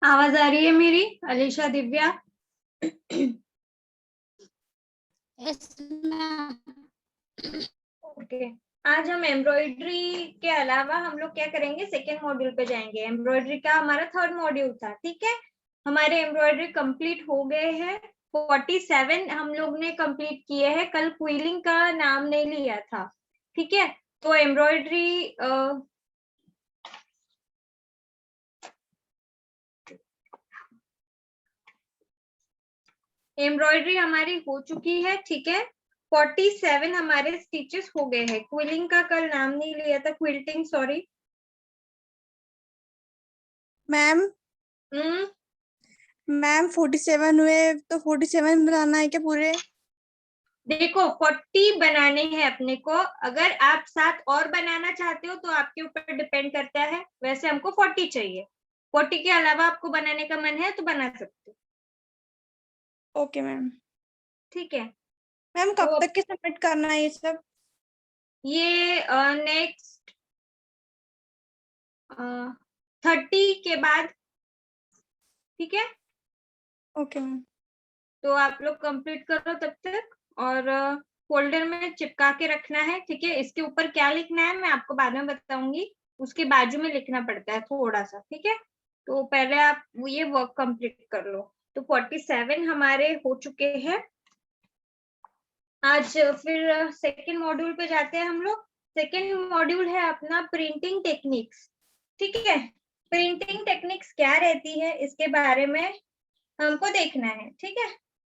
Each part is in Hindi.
आवाज आ रही है मेरी? Alisha, Divya. Yes ma'am. Okay. आज हम एम्ब्रॉयडरी के अलावा हम लोग क्या करेंगे, सेकेंड मॉड्यूल पे जाएंगे। एम्ब्रॉयडरी का हमारा थर्ड मॉड्यूल था, ठीक है। हमारे एम्ब्रॉयडरी कंप्लीट हो गए हैं। 47 हम लोग ने कंप्लीट किए हैं। कल क्विलिंग का नाम नहीं लिया था, ठीक है। तो एम्ब्रॉयडरी एम्ब्रॉयडरी हमारी हो चुकी है, ठीक है। 47 हमारे स्टिचेस हो गए हैं। क्विलिंग का कल नाम नहीं लिया था, क्विल्टिंग, सॉरी मैम। मैम 47 हुए तो 47 बनाना है क्या पूरे? देखो 40 बनाने हैं अपने को। अगर आप 7 और बनाना चाहते हो तो आपके ऊपर डिपेंड करता है। वैसे हमको 40 चाहिए। 40 के अलावा आपको बनाने का मन है तो बना सकते हो। Okay ma'am. ठीक है मैम कब तो तक के सबमिट करना है ये सब? ये नेक्स्ट 30 के बाद, ठीक है। Okay ma'am. तो आप लोग कंप्लीट करो तब तक। और फोल्डर में चिपका के रखना है, ठीक है। इसके ऊपर क्या लिखना है मैं आपको बाद में बताऊंगी। उसके बाजू में लिखना पड़ता है थोड़ा सा, ठीक है। तो पहले आप ये वर्क कंप्लीट कर लो। तो 47 हमारे हो चुके हैं। आज फिर सेकेंड मॉड्यूल पे जाते हैं हम लोग। सेकेंड मॉड्यूल है अपना प्रिंटिंग टेक्निक्स, ठीक है। प्रिंटिंग टेक्निक्स क्या रहती है इसके बारे में हमको देखना है, ठीक है।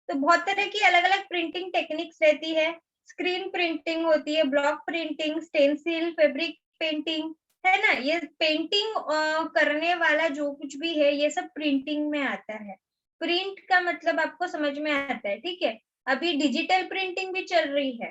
तो बहुत तरह की अलग अलग प्रिंटिंग टेक्निक्स रहती है। स्क्रीन प्रिंटिंग होती है, block printing, stencil, fabric painting, है ना। ये पेंटिंग करने वाला जो कुछ भी है ये सब प्रिंटिंग में आता है। प्रिंट का मतलब आपको समझ में आता है, ठीक है। अभी डिजिटल प्रिंटिंग भी चल रही है,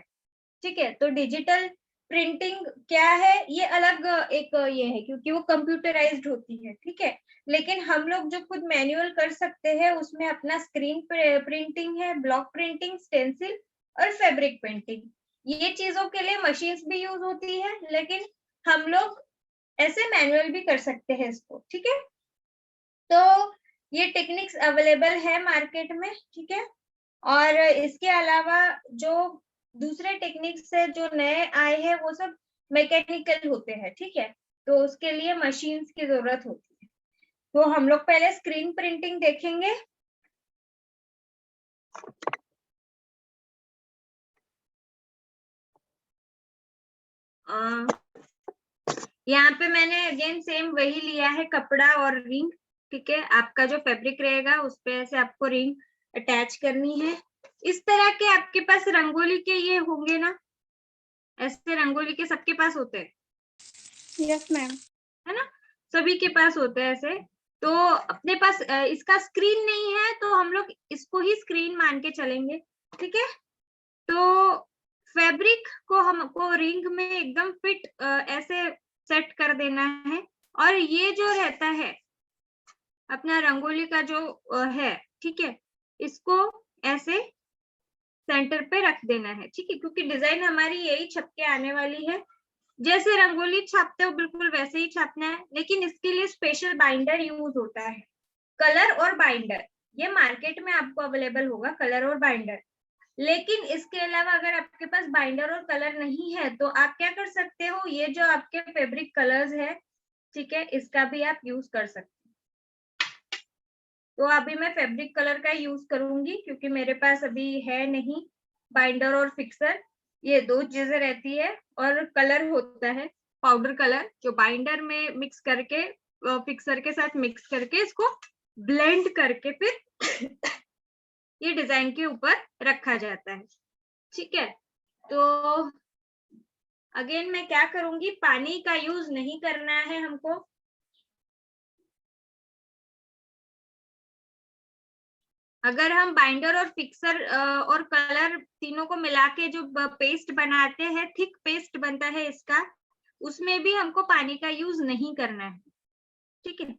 ठीक है। तो डिजिटल प्रिंटिंग क्या है, ये अलग एक ये है क्योंकि वो कंप्यूटराइज्ड होती है, ठीक है। लेकिन हम लोग जो खुद मैनुअल कर सकते हैं उसमें अपना स्क्रीन प्रिंटिंग है, ब्लॉक प्रिंटिंग, स्टेंसिल और फैब्रिक पेंटिंग। ये चीजों के लिए मशीन्स भी यूज होती है, लेकिन हम लोग ऐसे मैनुअल भी कर सकते हैं इसको, ठीक है। तो ये टेक्निक्स अवेलेबल है मार्केट में, ठीक है। और इसके अलावा जो दूसरे टेक्निक्स है जो नए आए हैं वो सब मैकेनिकल होते हैं, ठीक है। तो उसके लिए मशीन्स की जरूरत होती है। तो हम लोग पहले स्क्रीन प्रिंटिंग देखेंगे। यहाँ पे मैंने अगेन सेम वही लिया है, कपड़ा और रिंग, ठीक है। आपका जो फैब्रिक रहेगा उस पे ऐसे आपको रिंग अटैच करनी है। इस तरह के आपके पास रंगोली के ये होंगे ना, ऐसे रंगोली के सबके पास होते हैं, यस मैम। है ना। सभी के पास होते हैं ऐसे। तो अपने पास इसका स्क्रीन नहीं है तो हम लोग इसको ही स्क्रीन मान के चलेंगे, ठीक है। तो फैब्रिक को हमको रिंग में एकदम फिट ऐसे सेट कर देना है। और ये जो रहता है अपना रंगोली का जो है, ठीक है, इसको ऐसे सेंटर पे रख देना है, ठीक है। क्योंकि डिजाइन हमारी यही छप के आने वाली है। जैसे रंगोली छापते हो बिल्कुल वैसे ही छापना है, लेकिन इसके लिए स्पेशल बाइंडर यूज होता है। कलर और बाइंडर ये मार्केट में आपको अवेलेबल होगा, कलर और बाइंडर। लेकिन इसके अलावा अगर आपके पास बाइंडर और कलर नहीं है तो आप क्या कर सकते हो, ये जो आपके फैब्रिक कलर्स है, ठीक है, इसका भी आप यूज कर सकते हो। तो अभी मैं फैब्रिक कलर का यूज करूंगी क्योंकि मेरे पास अभी है नहीं बाइंडर और फिक्सर। ये दो चीजें रहती है। और कलर होता है पाउडर कलर जो बाइंडर में मिक्स करके फिक्सर के साथ मिक्स करके इसको ब्लेंड करके फिर ये डिजाइन के ऊपर रखा जाता है, ठीक है। तो अगेन मैं क्या करूंगी, पानी का यूज नहीं करना है हमको। अगर हम बाइंडर और फिक्सर और कलर तीनों को मिला के जो पेस्ट बनाते हैं, थिक पेस्ट बनता है इसका, उसमें भी हमको पानी का यूज नहीं करना है, ठीक है।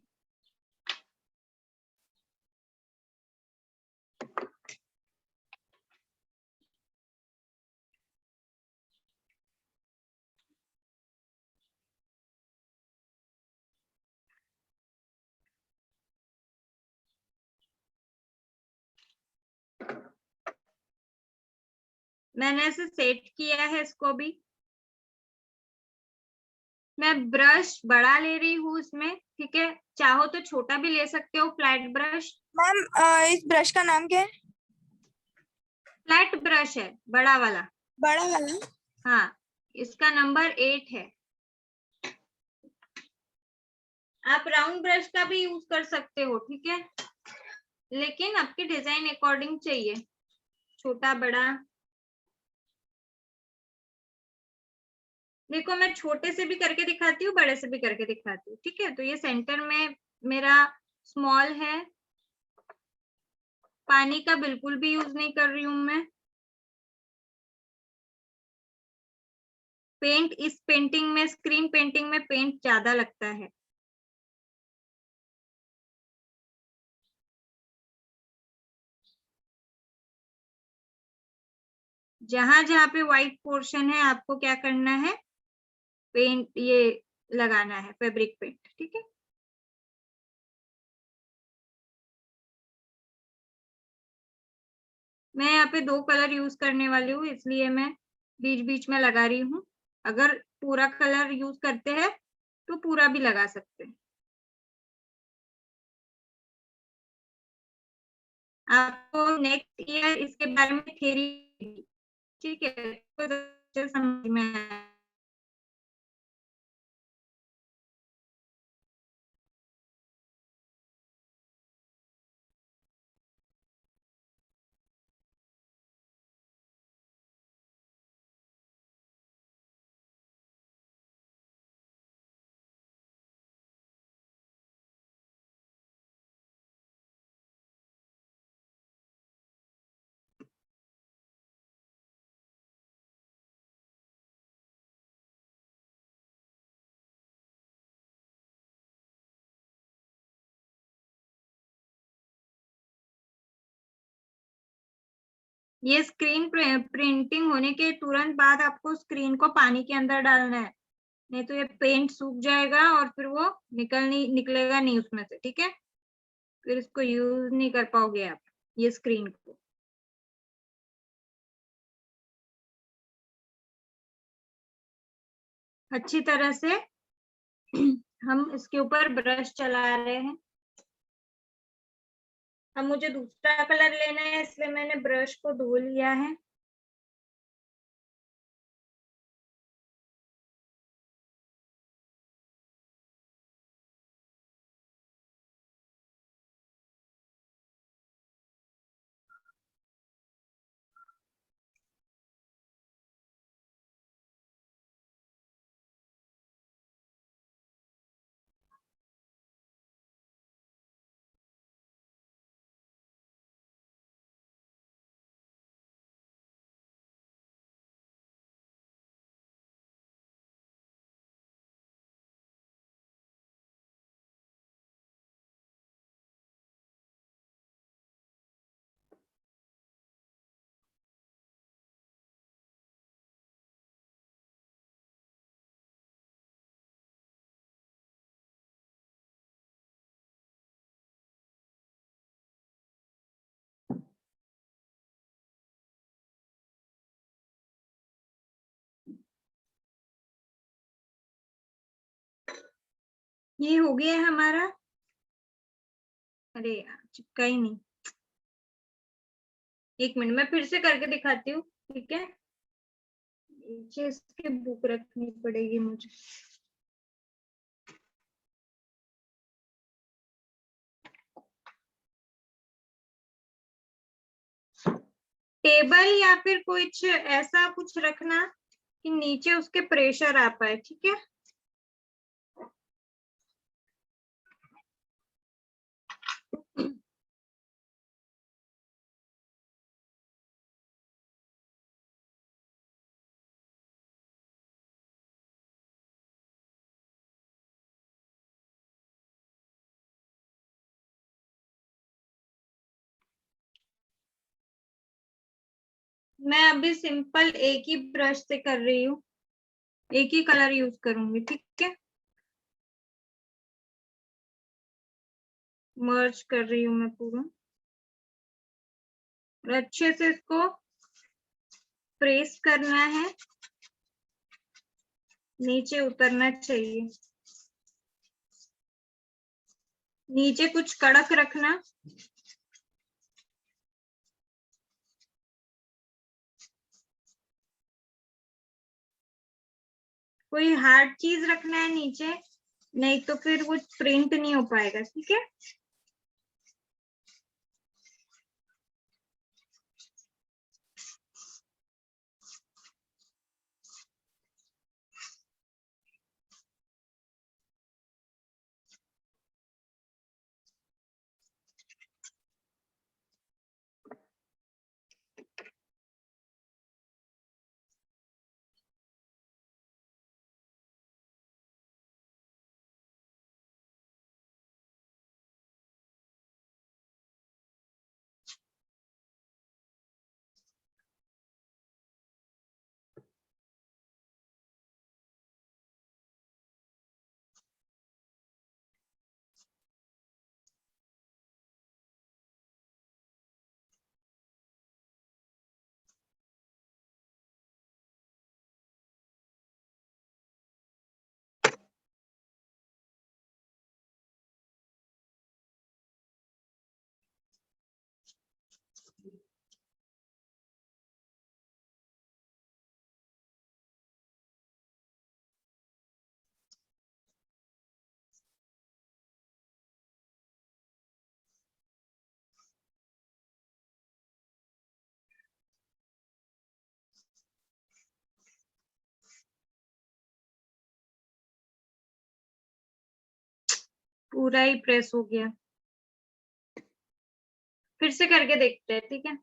मैंने ऐसे सेट किया है इसको भी। मैं ब्रश बड़ा ले रही हूँ इसमें, ठीक है, चाहो तो छोटा भी ले सकते हो, फ्लैट ब्रश। मैम इस ब्रश का नाम क्या है? फ्लैट ब्रश है, बड़ा वाला। बड़ा वाला? हाँ, इसका नंबर 8 है। आप राउंड ब्रश का भी यूज कर सकते हो, ठीक है, लेकिन आपके डिजाइन अकॉर्डिंग चाहिए, छोटा बड़ा। देखो मैं छोटे से भी करके दिखाती हूँ, बड़े से भी करके दिखाती हूँ, ठीक है। तो ये सेंटर में मेरा स्मॉल है, पानी का बिल्कुल भी यूज नहीं कर रही हूँ मैं। पेंट, इस पेंटिंग में, स्क्रीन पेंटिंग में पेंट ज्यादा लगता है। जहां जहां पे व्हाइट पोर्शन है आपको क्या करना है, पेंट ये लगाना है, फैब्रिक पेंट, ठीक है। मैं यहाँ पे 2 कलर यूज करने वाली हूँ, इसलिए मैं बीच बीच में लगा रही हूँ। अगर पूरा कलर यूज करते हैं तो पूरा भी लगा सकते हैं। आपको नेक्स्ट ईयर इसके बारे में थ्योरी, ठीक है, तो अच्छे समझ में आया। ये स्क्रीन प्रिंटिंग होने के तुरंत बाद आपको स्क्रीन को पानी के अंदर डालना है, नहीं तो ये पेंट सूख जाएगा और फिर वो निकलेगा नहीं उसमें से, ठीक है। फिर इसको यूज नहीं कर पाओगे आप, ये स्क्रीन को। अच्छी तरह से हम इसके ऊपर ब्रश चला रहे हैं। अब मुझे दूसरा कलर लेना है, इसलिए मैंने ब्रश को धो लिया है। ये हो गया हमारा। अरे यार, चिपका ही नहीं। एक मिनट, मैं फिर से करके दिखाती हूँ, ठीक है। नीचे इसकी बुक रखनी पड़ेगी मुझे। टेबल या फिर कुछ ऐसा कुछ रखना कि नीचे उसके प्रेशर आ पाए, ठीक है। मैं अभी सिंपल एक ही ब्रश से कर रही हूँ, एक ही कलर यूज करूंगी, ठीक है। मर्ज कर रही हूँ मैं पूरा, और अच्छे से इसको प्रेस करना है, नीचे उतरना चाहिए, नीचे कुछ कड़क रखना, कोई हार्ड चीज रखना है नीचे, नहीं तो फिर वो प्रिंट नहीं हो पाएगा। ठीक है, पूरा ही प्रेस हो गया। फिर से करके देखते हैं। ठीक है,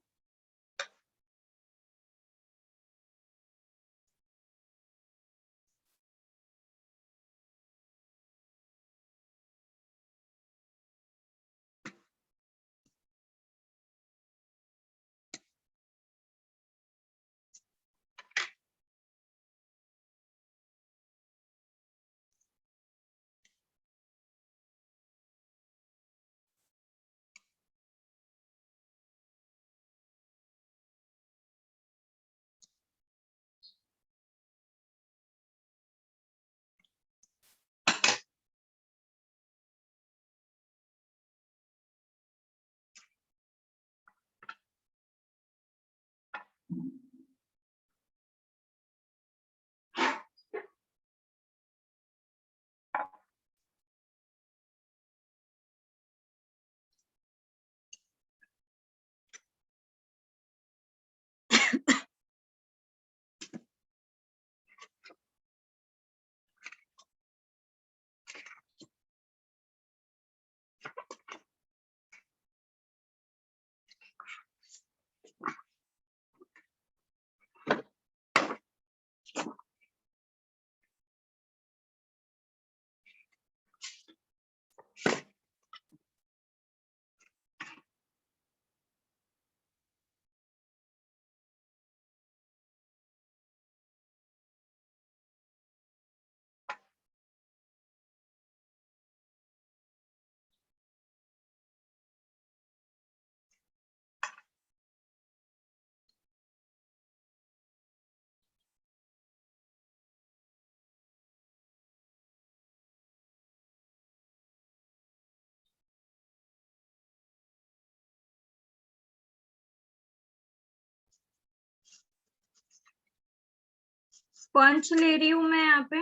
स्पंज ले रही हूँ मैं यहाँ पे,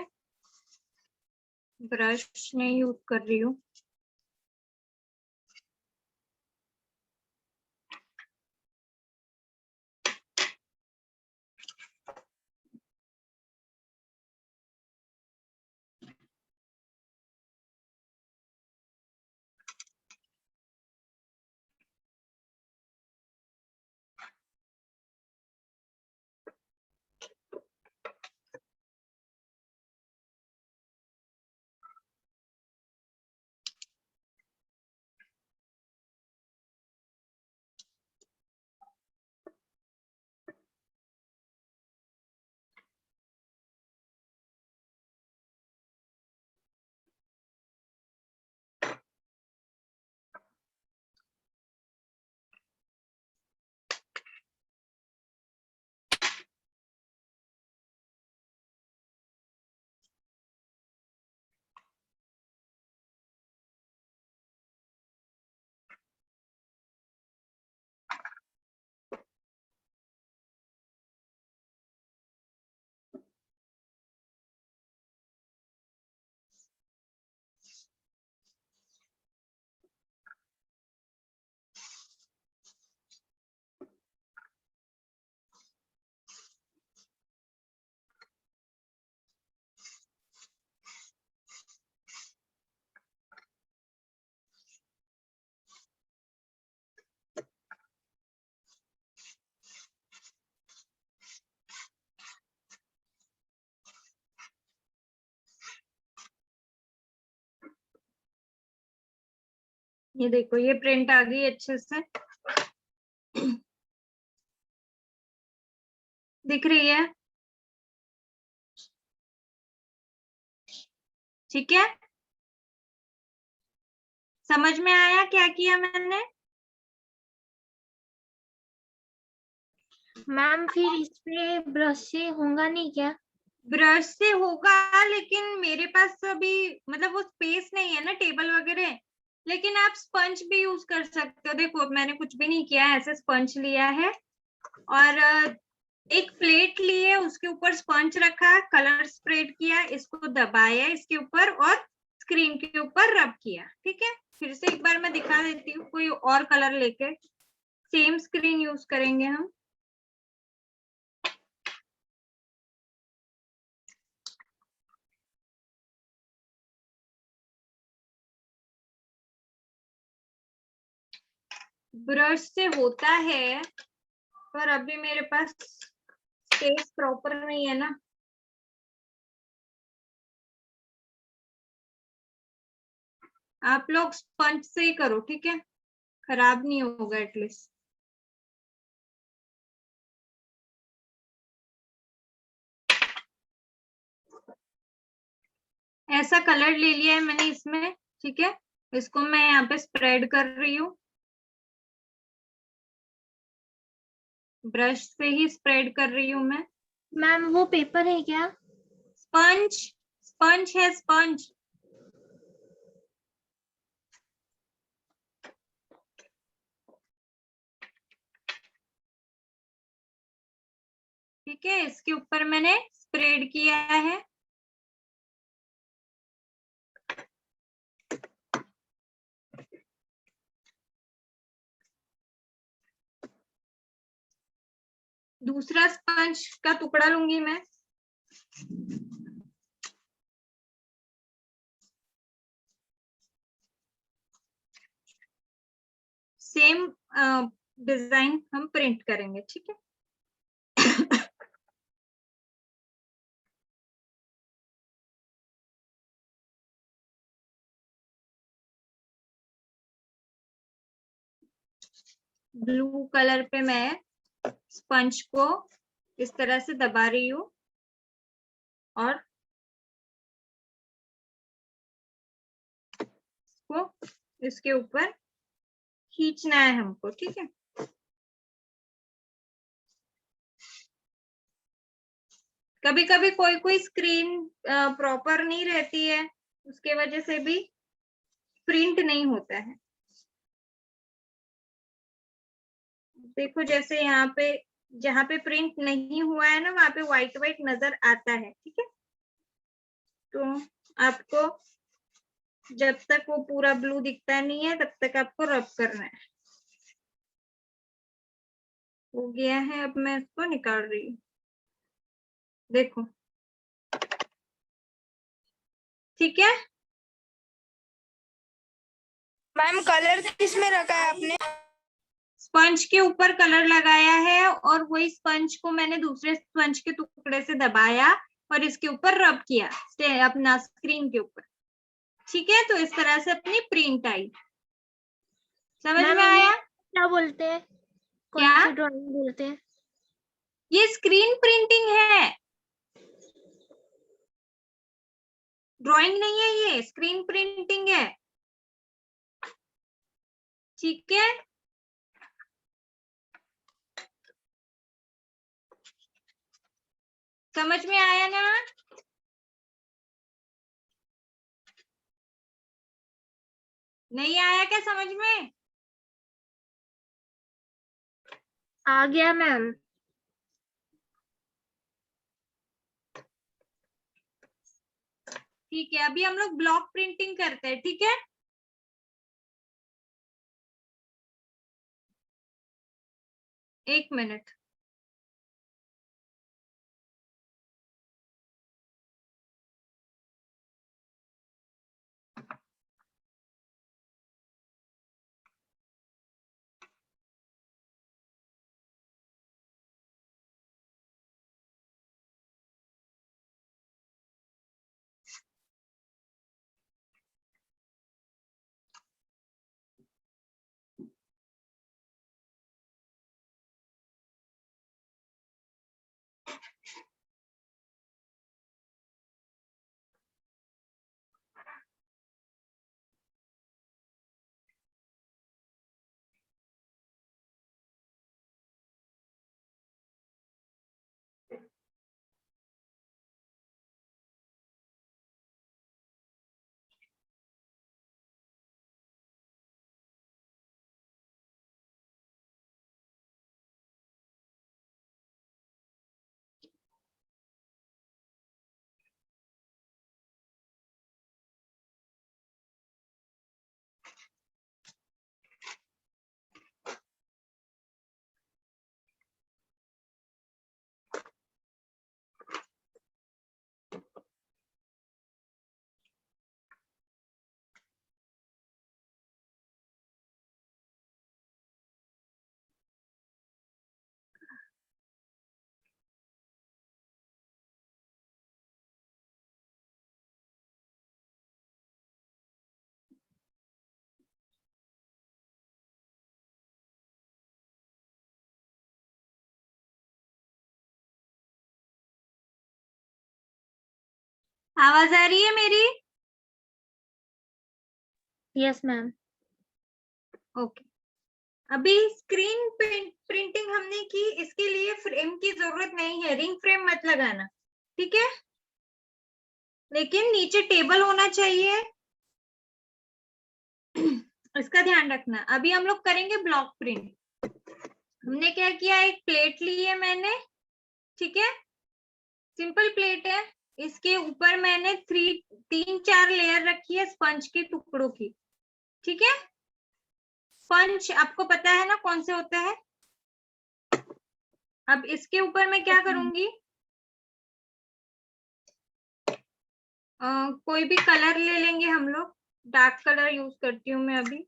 ब्रश नहीं यूज कर रही हूँ। ये देखो, ये प्रिंट आ गई अच्छे से, दिख रही है? ठीक है, समझ में आया क्या किया मैंने? मैम फिर इस पे ब्रश से होगा नहीं क्या? ब्रश से होगा, लेकिन मेरे पास अभी मतलब वो स्पेस नहीं है ना टेबल वगैरह, लेकिन आप स्पंज भी यूज कर सकते हो। देखो मैंने कुछ भी नहीं किया है, ऐसे स्पंज लिया है और एक प्लेट ली है, उसके ऊपर स्पंज रखा, कलर स्प्रेड किया, इसको दबाया इसके ऊपर और स्क्रीन के ऊपर रब किया। ठीक है, फिर से एक बार मैं दिखा देती हूँ, कोई और कलर लेके सेम स्क्रीन यूज करेंगे हम। ब्रश से होता है, पर अभी मेरे पास स्पेस प्रॉपर नहीं है ना। आप लोग स्पंज से ही करो, ठीक है, खराब नहीं होगा एटलीस्ट। ऐसा कलर ले लिया है मैंने इसमें, ठीक है, इसको मैं यहाँ पे स्प्रेड कर रही हूँ, ब्रश से ही स्प्रेड कर रही हूँ मैं। मैम वो पेपर है क्या? स्पंज, स्पंज है, स्पंज। ठीक है, इसके ऊपर मैंने स्प्रेड किया है। दूसरा स्पंज का टुकड़ा लूंगी मैं, सेम डिजाइन हम प्रिंट करेंगे। ठीक है, ब्लू कलर पे मैं स्पंज को इस तरह से दबा रही हूँ और इसको इसके ऊपर खींचना है हमको। ठीक है, कभी कभी कोई कोई स्क्रीन प्रॉपर नहीं रहती है, उसके वजह से भी प्रिंट नहीं होता है। देखो जैसे यहाँ पे जहाँ पे प्रिंट नहीं हुआ है ना, वहां पे व्हाइट व्हाइट नजर आता है। ठीक है, तो आपको जब तक वो पूरा ब्लू दिखता नहीं है तब तक आपको रब करना है। हो गया है, अब मैं इसको निकाल रही हूँ, देखो। ठीक है, मैम कलर किसमें रखा है आपने? स्पंज के ऊपर कलर लगाया है और वही स्पंज को मैंने दूसरे स्पंज के टुकड़े से दबाया और इसके ऊपर रब किया अपना स्क्रीन के ऊपर। ठीक है, तो इस तरह से अपनी प्रिंट आई। समझ मैम में आया? क्या बोलते हैं? कौन क्या? सी ड्राइंग बोलते हैं? ये स्क्रीन प्रिंटिंग है, ड्राइंग नहीं है, ये स्क्रीन प्रिंटिंग है। ठीक है, समझ में आया ना? नहीं आया क्या समझ में? आ गया मैम। ठीक है, अभी हम लोग ब्लॉक प्रिंटिंग करते हैं। ठीक है, एक मिनट। आवाज आ रही है मेरी? Yes ma'am. ओके। अभी स्क्रीन प्रिंटिंग हमने की, इसके लिए फ्रेम की जरूरत नहीं है, रिंग फ्रेम मत लगाना, ठीक है? लेकिन नीचे टेबल होना चाहिए, इसका ध्यान रखना। अभी हम लोग करेंगे ब्लॉक प्रिंट। हमने क्या किया, एक प्लेट ली है मैंने, ठीक है? सिंपल प्लेट है, इसके ऊपर मैंने 3-4 लेयर रखी है स्पंज के टुकड़ों की, ठीक है? स्पंज आपको पता है ना कौन से होते हैं? अब इसके ऊपर मैं क्या करूंगी, कोई भी कलर ले लेंगे हम लोग। डार्क कलर यूज करती हूँ मैं अभी।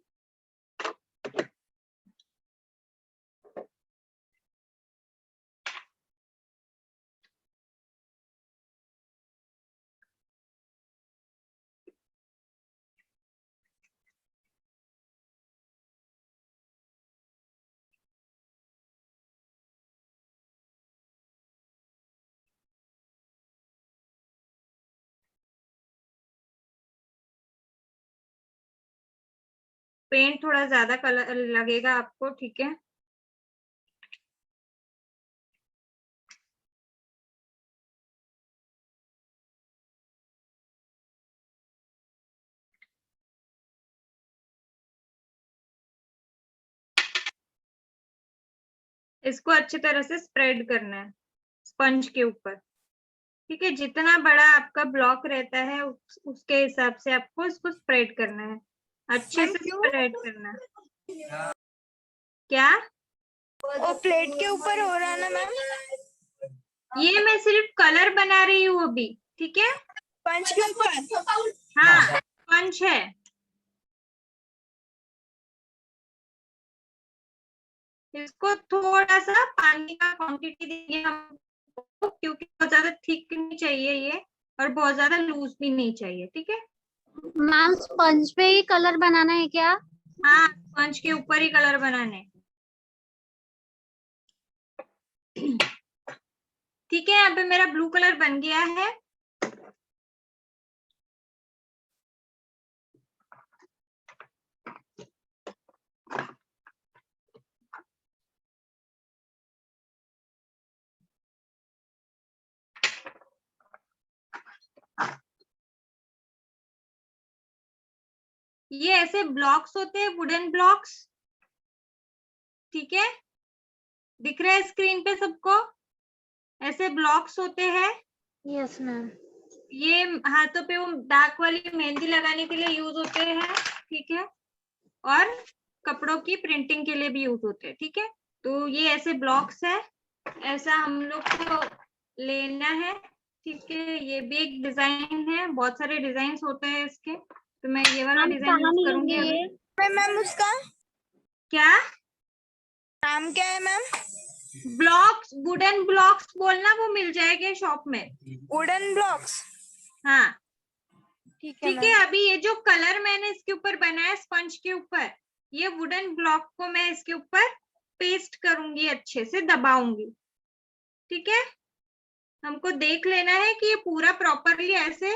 पेंट थोड़ा ज्यादा कलर लगेगा आपको, ठीक है? इसको अच्छी तरह से स्प्रेड करना है स्पंज के ऊपर, ठीक है? जितना बड़ा आपका ब्लॉक रहता है उसके हिसाब से आपको इसको स्प्रेड करना है, अच्छे से स्प्रेड करना है। क्या वो प्लेट के ऊपर हो रहा है ना मैम? ये मैं सिर्फ कलर बना रही हूँ अभी, ठीक है? पंच के ऊपर? हाँ, स्पंज है। इसको थोड़ा सा पानी का क्वांटिटी देंगे हम, क्योंकि बहुत ज्यादा थिक नहीं चाहिए ये, और बहुत ज्यादा लूज भी नहीं चाहिए, ठीक है? मैम स्पंज पे ही कलर बनाना है क्या? हाँ, स्पंज के ऊपर ही कलर बनाने, ठीक है? यहाँ पे मेरा ब्लू कलर बन गया है। ये ऐसे ब्लॉक्स होते हैं, वुडन ब्लॉक्स, ठीक है? दिख रहा है स्क्रीन पे सबको? ऐसे ब्लॉक्स होते हैं। Yes ma'am. ये हाथों पे वो डार्क वाली मेहंदी लगाने के लिए यूज होते हैं, ठीक है? और कपड़ों की प्रिंटिंग के लिए भी यूज होते हैं, ठीक है? तो ये ऐसे ब्लॉक्स है, ऐसा हम लोग को लेना है, ठीक है? ये भी एक डिजाइन है, बहुत सारे डिजाइन होते हैं इसके, तो मैं ये वाला डिजाइन यूज करूंगी अभी। मैम उसका क्या नाम क्या है मैम? ब्लॉक्स, वुडन ब्लॉक्स बोलना, वो मिल जाएंगे शॉप में। Wooden blocks? हाँ, ठीक है ठीक है? अभी ये जो कलर मैंने इसके ऊपर बनाया स्पंज के ऊपर, ये वुडन ब्लॉक को मैं इसके ऊपर पेस्ट करूंगी, अच्छे से दबाऊंगी, ठीक है? हमको देख लेना है कि ये पूरा प्रॉपरली ऐसे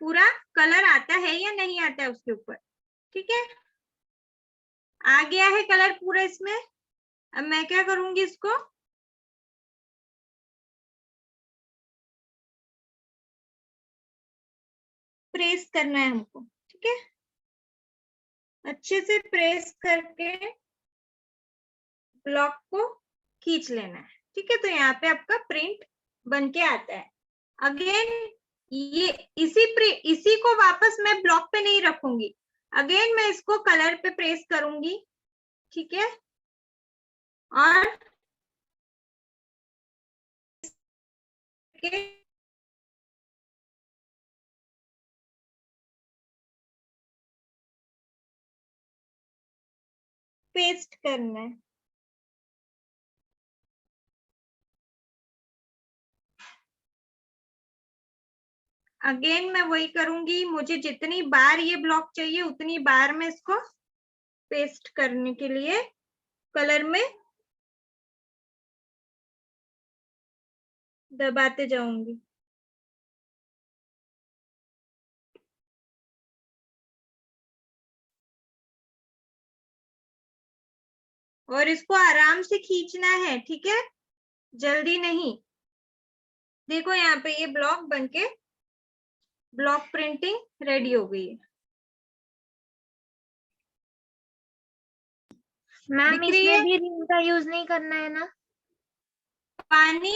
पूरा कलर आता है या नहीं आता है उसके ऊपर। ठीक है, आ गया है कलर पूरा इसमें। अब मैं क्या करूंगी, इसको प्रेस करना है हमको। ठीक है, अच्छे से प्रेस करके ब्लॉक को खींच लेना है। ठीक है, तो यहाँ पे आपका प्रिंट बन के आता है। अगेन ये इसी को वापस मैं ब्लॉक पे नहीं रखूंगी, अगेन मैं इसको कलर पे प्रेस करूंगी। ठीक है, और पेस्ट करना है। अगेन मैं वही करूंगी, मुझे जितनी बार ये ब्लॉक चाहिए उतनी बार मैं इसको पेस्ट करने के लिए कलर में दबाते जाऊंगी। और इसको आराम से खींचना है। ठीक है, जल्दी नहीं। देखो यहाँ पे ये ब्लॉक बनके ब्लॉक प्रिंटिंग रेडी हो गई है। मैम दिख रही है? इसमें भी रिंग का यूज नहीं करना है ना? पानी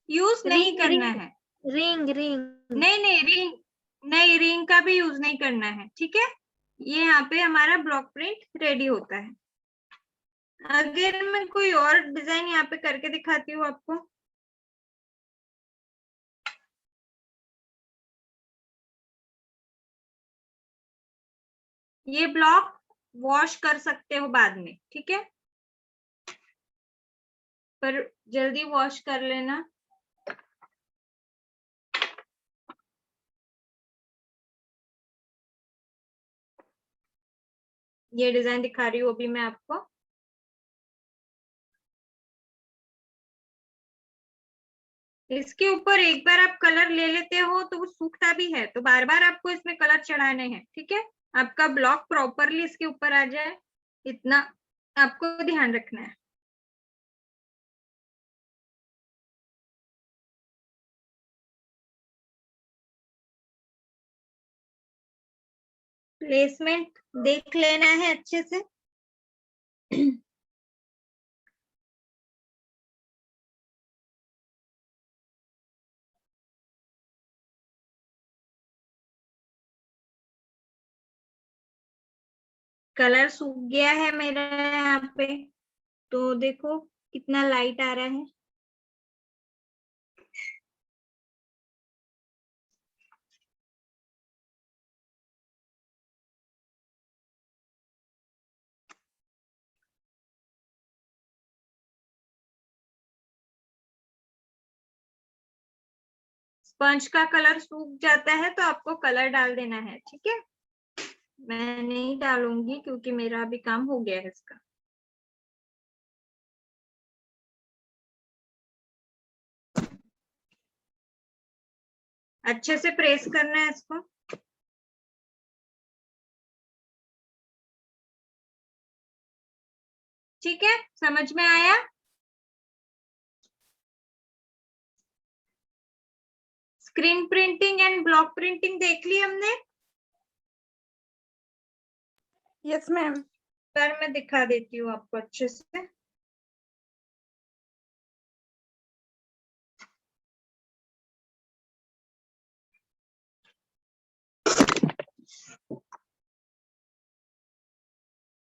यूज नहीं करना है। रिंग नहीं, रिंग का भी यूज नहीं करना है। ठीक है, ये यहाँ पे हमारा ब्लॉक प्रिंट रेडी होता है। अगर मैं कोई और डिजाइन यहाँ पे करके दिखाती हूँ आपको। ये ब्लॉक वॉश कर सकते हो बाद में। ठीक है, पर जल्दी वॉश कर लेना। ये डिजाइन दिखा रही हूँ अभी मैं आपको। इसके ऊपर एक बार आप कलर ले लेते हो तो वो सूखता भी है, तो बार बार आपको इसमें कलर चढ़ाने हैं। ठीक है, आपका ब्लॉक प्रॉपरली इसके ऊपर आ जाए, इतना आपको ध्यान रखना है। प्लेसमेंट देख लेना है अच्छे से। कलर सूख गया है मेरा यहाँ पे, तो देखो कितना लाइट आ रहा है। स्पंज का कलर सूख जाता है तो आपको कलर डाल देना है। ठीक है, मैं नहीं डालूंगी क्योंकि मेरा अभी काम हो गया है इसका। अच्छे से प्रेस करना है इसको। ठीक है, समझ में आया? Screen printing and block printing देख ली हमने। Yes ma'am. पर मैं दिखा देती हूँ आपको अच्छे से।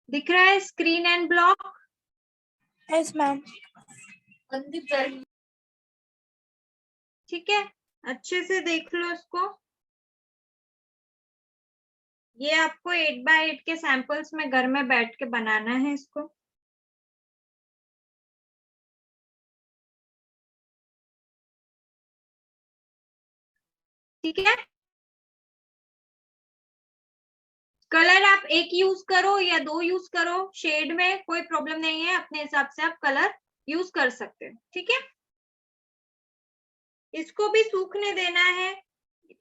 दिख रहा है screen and block? Yes ma'am. ठीक है, अच्छे से देख लो इसको। ये आपको 8x8 के सैंपल्स में घर में बैठ के बनाना है इसको। ठीक है, कलर आप एक यूज करो या 2 यूज करो, शेड में कोई प्रॉब्लम नहीं है, अपने हिसाब से आप कलर यूज कर सकते हो। ठीक है, इसको भी सूखने देना है,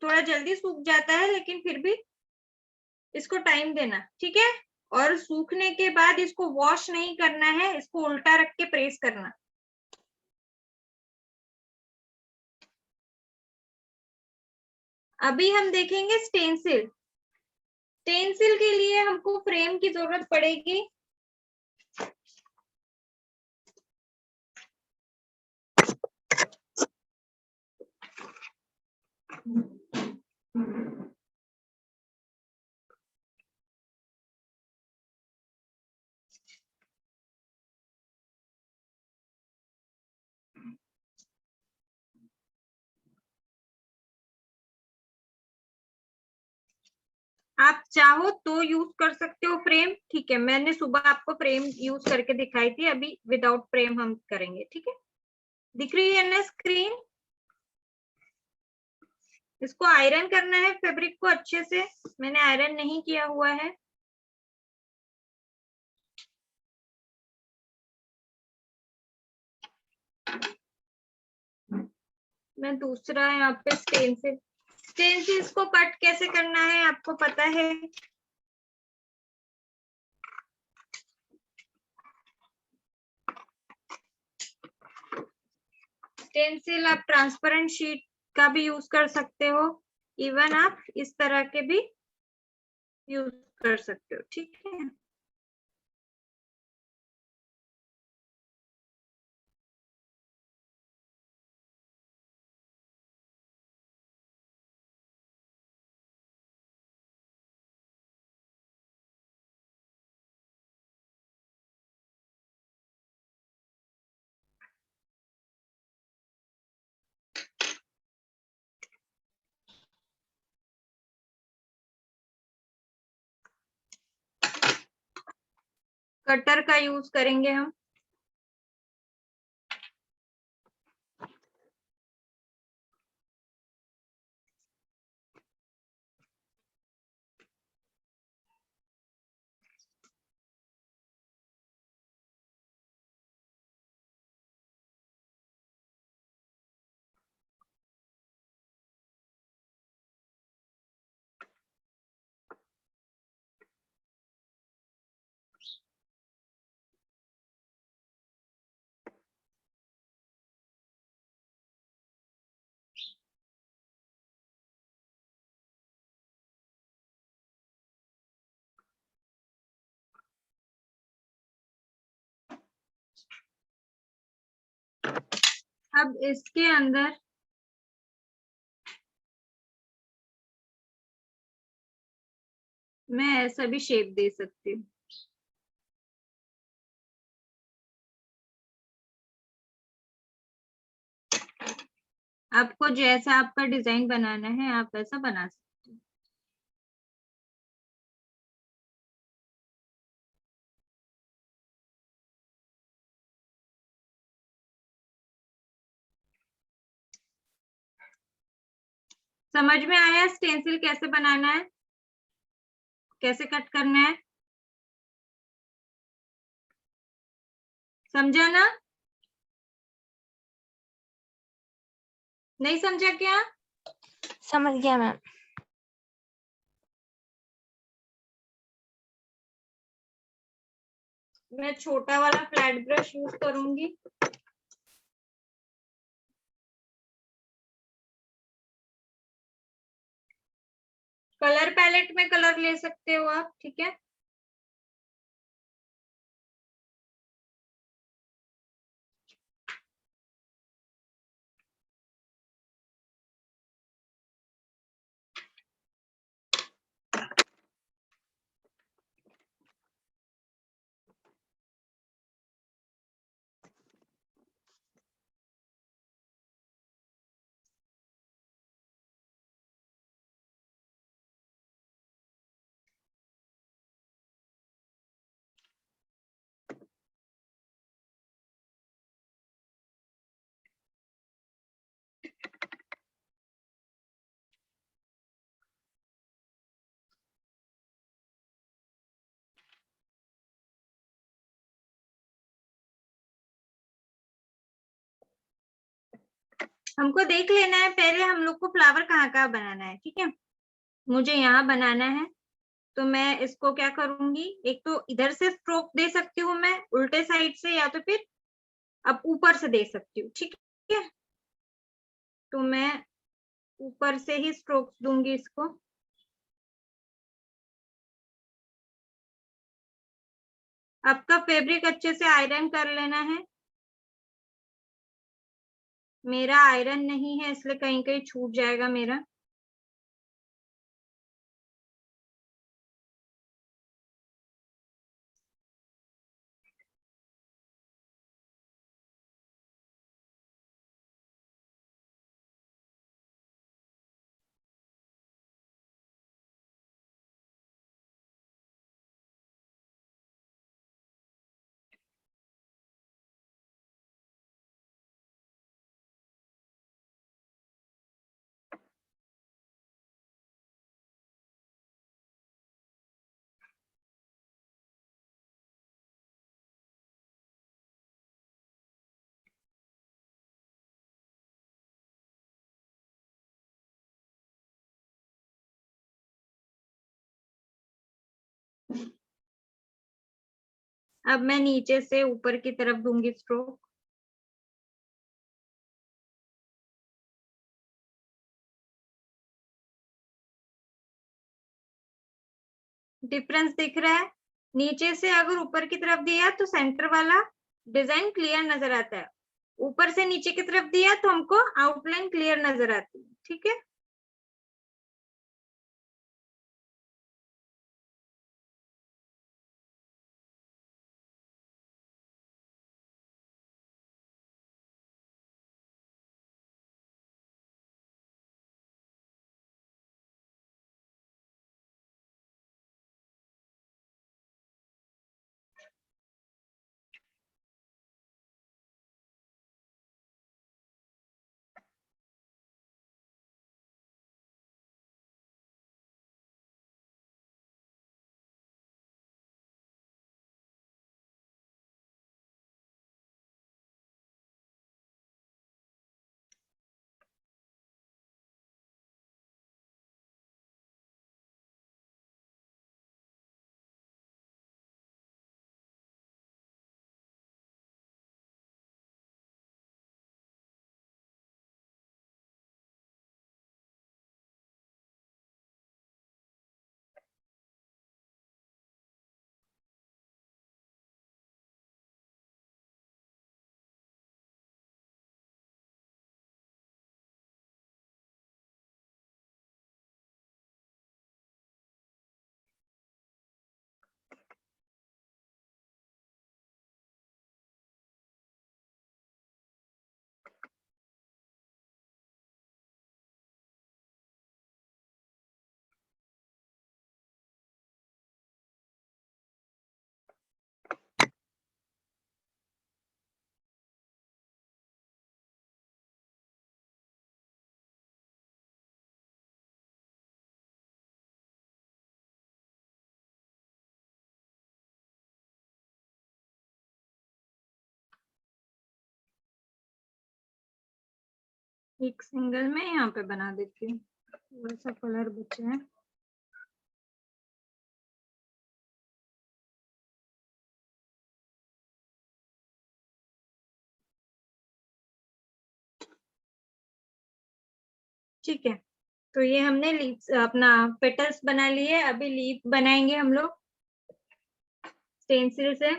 थोड़ा जल्दी सूख जाता है लेकिन फिर भी इसको टाइम देना, ठीक है। और सूखने के बाद इसको वॉश नहीं करना है, इसको उल्टा रख के प्रेस करना। अभी हम देखेंगे स्टेंसिल। स्टेंसिल के लिए हमको फ्रेम की जरूरत पड़ेगी। आप चाहो तो यूज कर सकते हो फ्रेम, ठीक है। मैंने सुबह आपको फ्रेम यूज करके दिखाई थी, अभी विदाउट फ्रेम हम करेंगे, ठीक है। दिख रही है ना स्क्रीन? इसको आयरन करना है फैब्रिक को अच्छे से, मैंने आयरन नहीं किया हुआ है। मैं दूसरा यहाँ पे स्टेंसिल, स्टेंसिल्स को कट कैसे करना है आपको पता है? स्टेंसिल आप ट्रांसपेरेंट शीट का भी यूज कर सकते हो, इवन आप इस तरह के भी यूज कर सकते हो, ठीक है। कटर का यूज करेंगे हम। अब इसके अंदर मैं ऐसा भी शेप दे सकती हूँ। आपको जैसा आपका डिजाइन बनाना है आप वैसा बना सकते हो। समझ में आया स्टेंसिल कैसे बनाना है, कैसे कट करना है? समझा ना? नहीं समझा क्या? समझ गया मैम। मैं छोटा वाला फ्लैट ब्रश यूज करूंगी। कलर पैलेट में कलर ले सकते हो आप, ठीक है। हमको देख लेना है पहले हम लोग को फ्लावर कहाँ कहाँ बनाना है, ठीक है। मुझे यहाँ बनाना है, तो मैं इसको क्या करूंगी, एक तो इधर से स्ट्रोक दे सकती हूँ मैं उल्टे साइड से, या तो फिर अब ऊपर से दे सकती हूँ, ठीक है। तो मैं ऊपर से ही स्ट्रोक दूंगी इसको। आपका फैब्रिक अच्छे से आयरन कर लेना है। मेरा आयरन नहीं है इसलिए कहीं कहीं छूट जाएगा मेरा। अब मैं नीचे से ऊपर की तरफ दूंगी स्ट्रोक। डिफरेंस दिख रहा है। नीचे से अगर ऊपर की तरफ दिया तो सेंटर वाला डिजाइन क्लियर नजर आता है, ऊपर से नीचे की तरफ दिया तो हमको आउटलाइन क्लियर नजर आती है, ठीक है। एक सिंगल में यहाँ पे बना देती हूँ, थोड़ा सा कलर बचे हैं। ठीक है, तो ये हमने लीव्स अपना पेटल्स बना लिए, अभी लीफ बनाएंगे हम लोग स्टेंसिल से।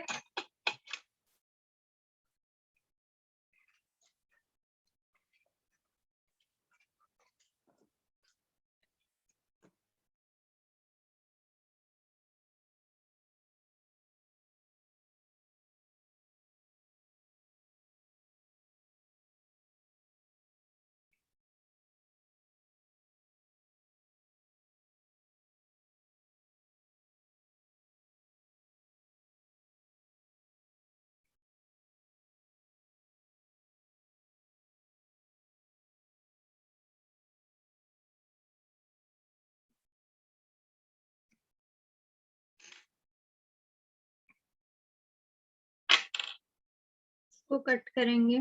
इसको कट करेंगे।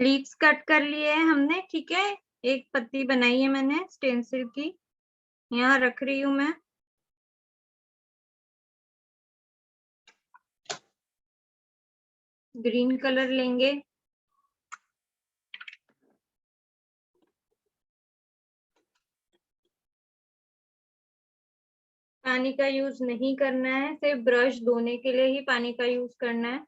लीव्स कट कर लिए हैं हमने, ठीक है। एक पत्ती बनाई है मैंने स्टेंसिल की, यहाँ रख रही हूँ मैं। ग्रीन कलर लेंगे, पानी का यूज नहीं करना है, सिर्फ ब्रश धोने के लिए ही पानी का यूज करना है।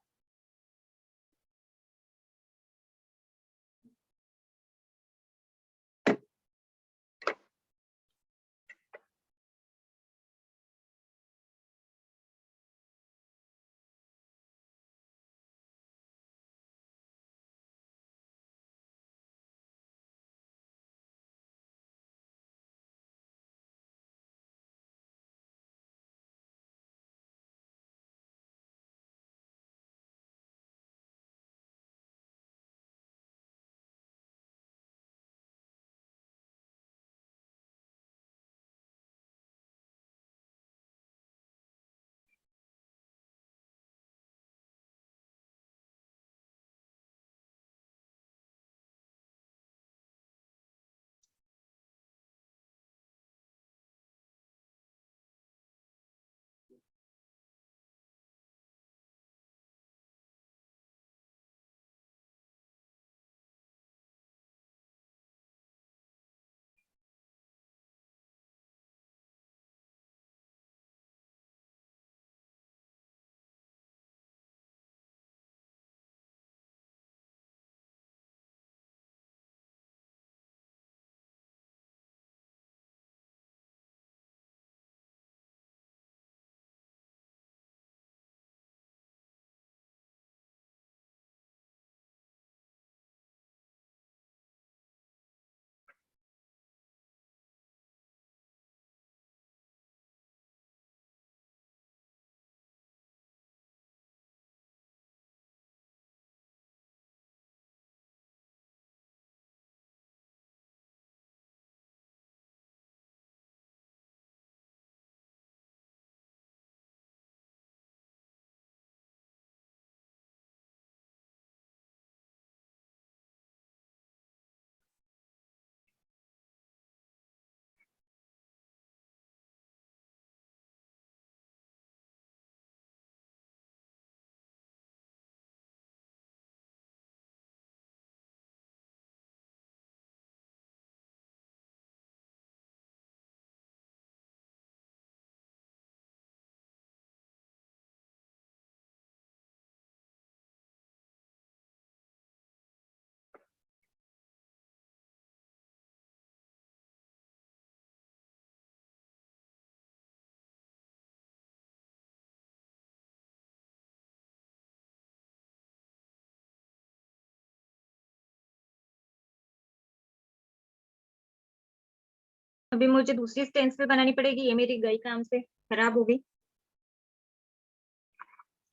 अभी मुझे दूसरी स्टेंसिल बनानी पड़ेगी, ये मेरी गई काम से, खराब हो गई।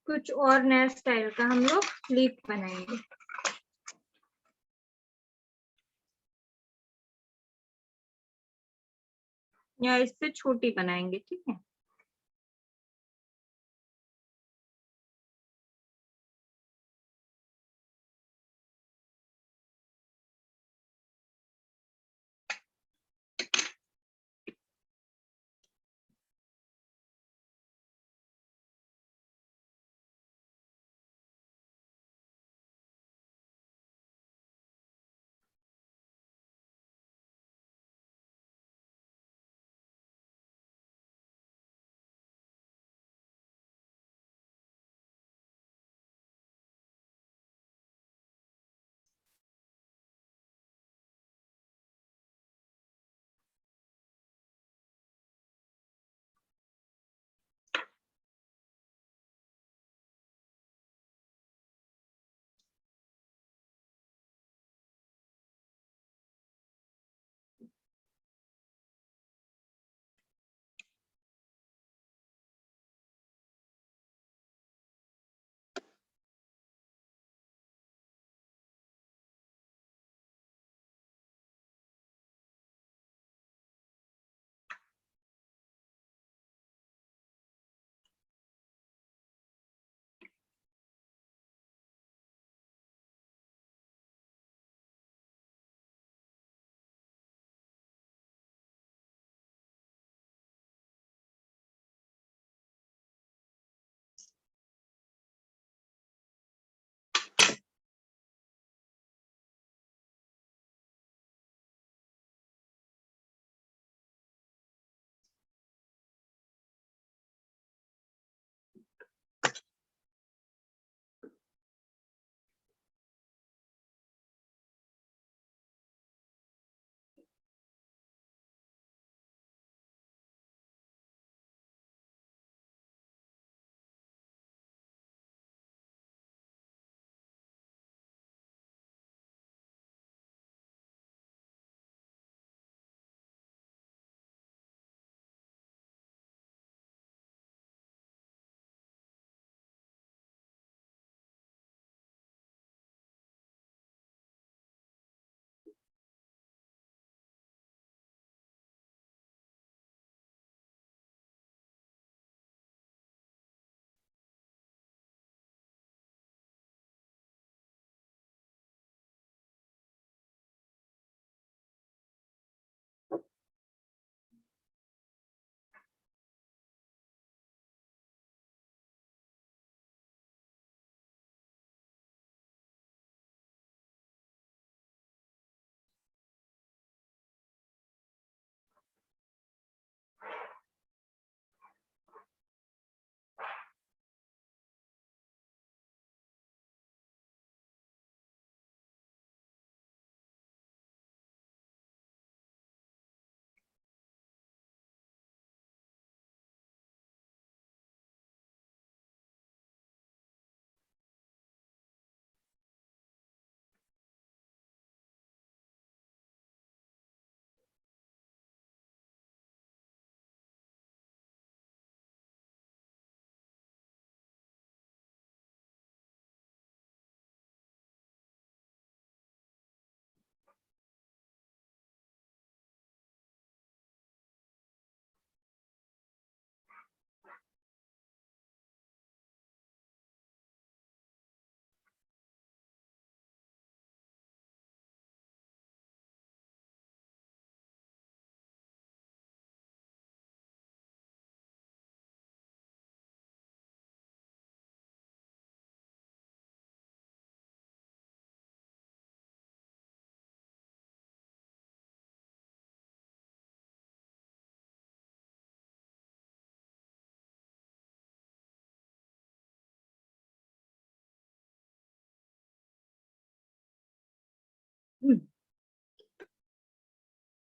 कुछ और नया स्टाइल का हम लोग लीफ बनाएंगे। या इससे छोटी बनाएंगे, ठीक है।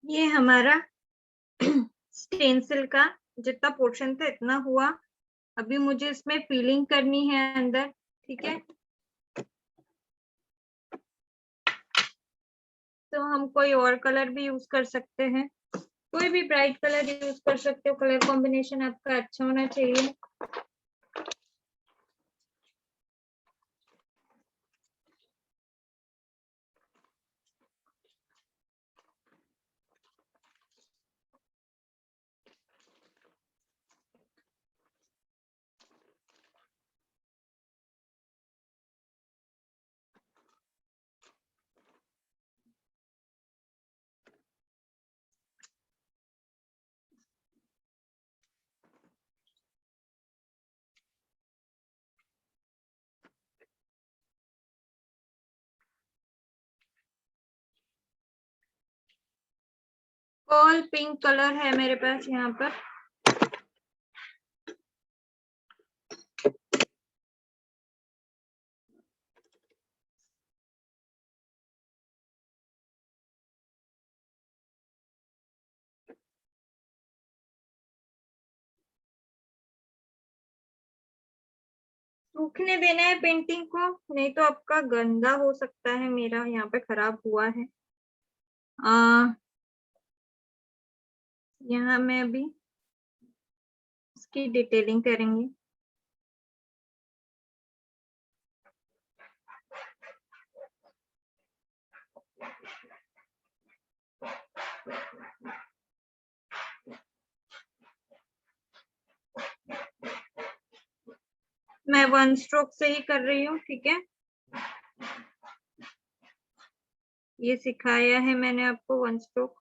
ये हमारा स्टेंसिल का जितना पोर्शन था इतना हुआ। अभी मुझे इसमें फिलिंग करनी है अंदर, ठीक है। तो हम कोई और कलर भी यूज कर सकते हैं, कोई भी ब्राइट कलर यूज कर सकते हो, कलर कॉम्बिनेशन आपका अच्छा होना चाहिए। ऑल पिंक कलर है मेरे पास यहाँ पर। सूखने देना है पेंटिंग को, नहीं तो आपका गंदा हो सकता है, मेरा यहाँ पे खराब हुआ है। यहाँ मैं अभी इसकी डिटेलिंग करेंगे। मैं 1 स्ट्रोक से ही कर रही हूँ, ठीक है। ये सिखाया है मैंने आपको 1 स्ट्रोक।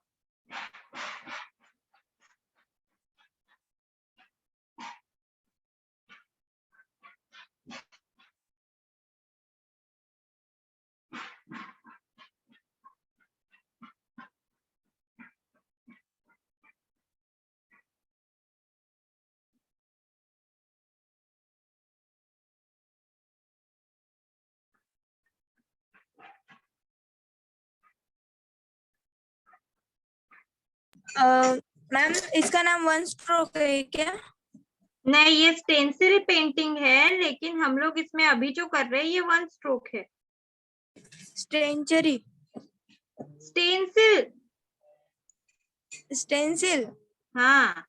मैम इसका नाम 1 स्ट्रोक है क्या? नहीं, ये स्टेंसिल पेंटिंग है, लेकिन हम लोग इसमें अभी जो कर रहे हैं ये 1 स्ट्रोक है। स्टेंचरी स्टेंसिल, स्टेंसिल। हाँ।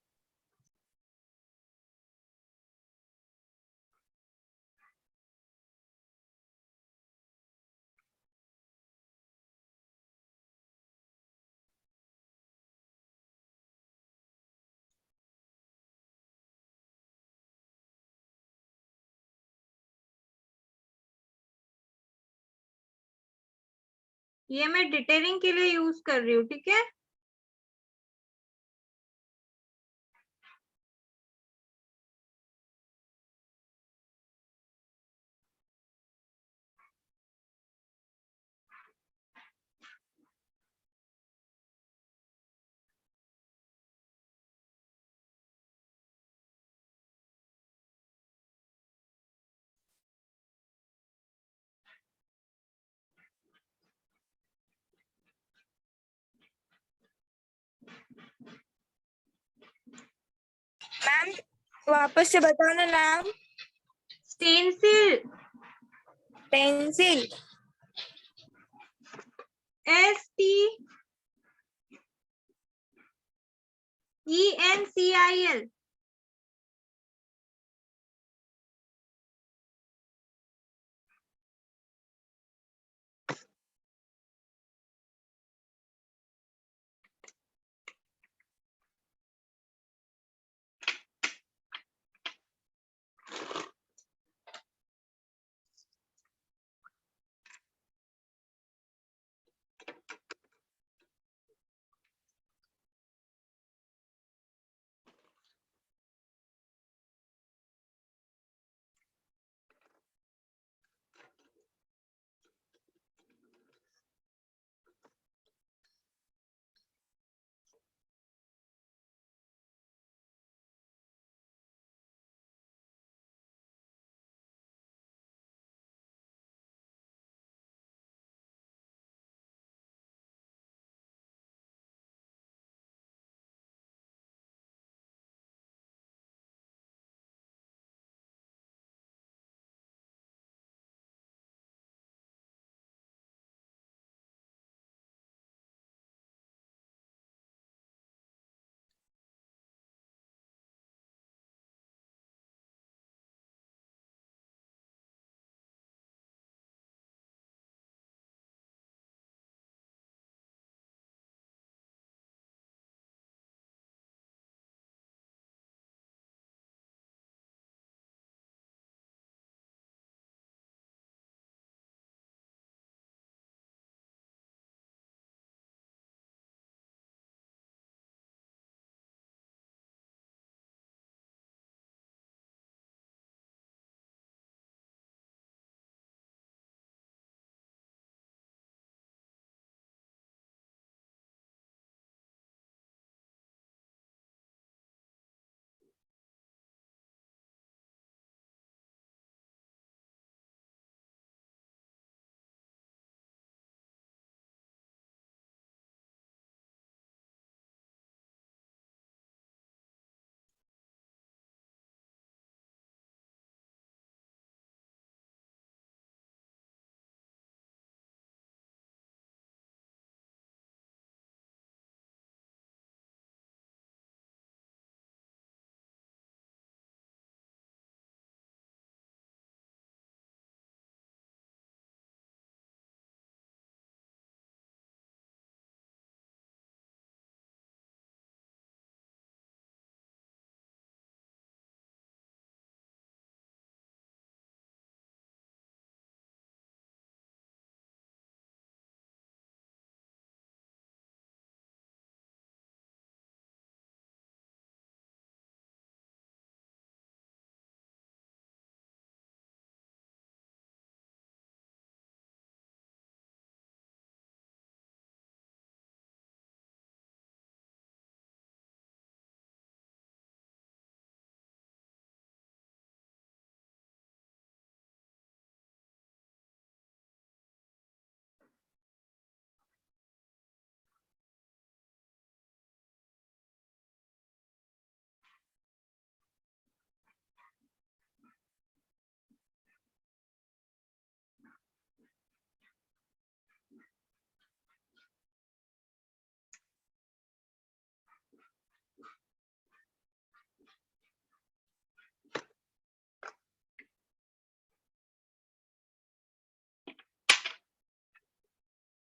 ये मैं डिटेलिंग के लिए यूज कर रही हूँ, ठीक है। मैम वापस से बताना नाम। Stencil, pencil. STENCIL।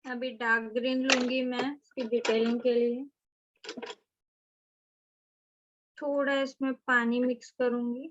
अभी डार्क ग्रीन लूंगी मैं इसकी डिटेलिंग के लिए। थोड़ा इसमें पानी मिक्स करूंगी।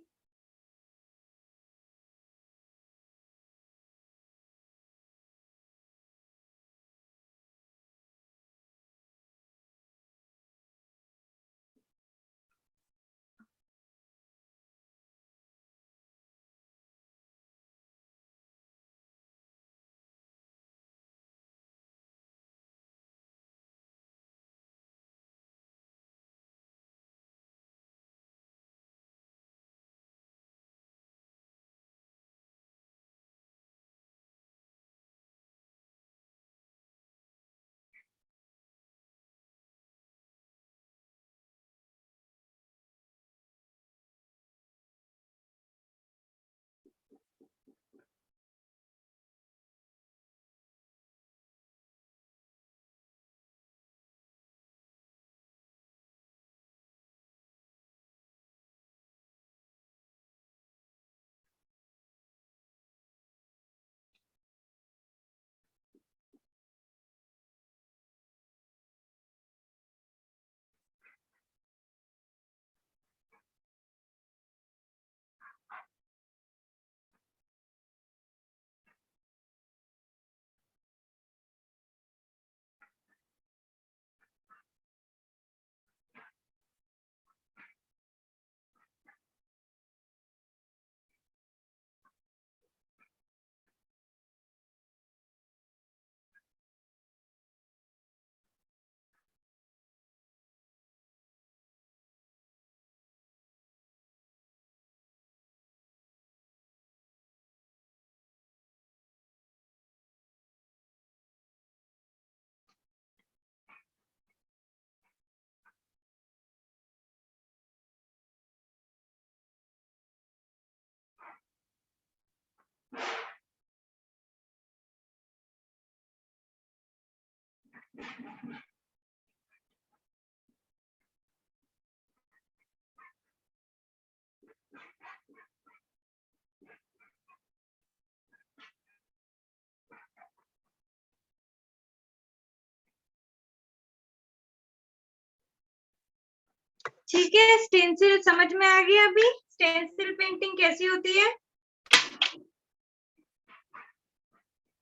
ठीक है, स्टेंसिल समझ में आ गया अभी स्टेंसिल पेंटिंग कैसी होती है।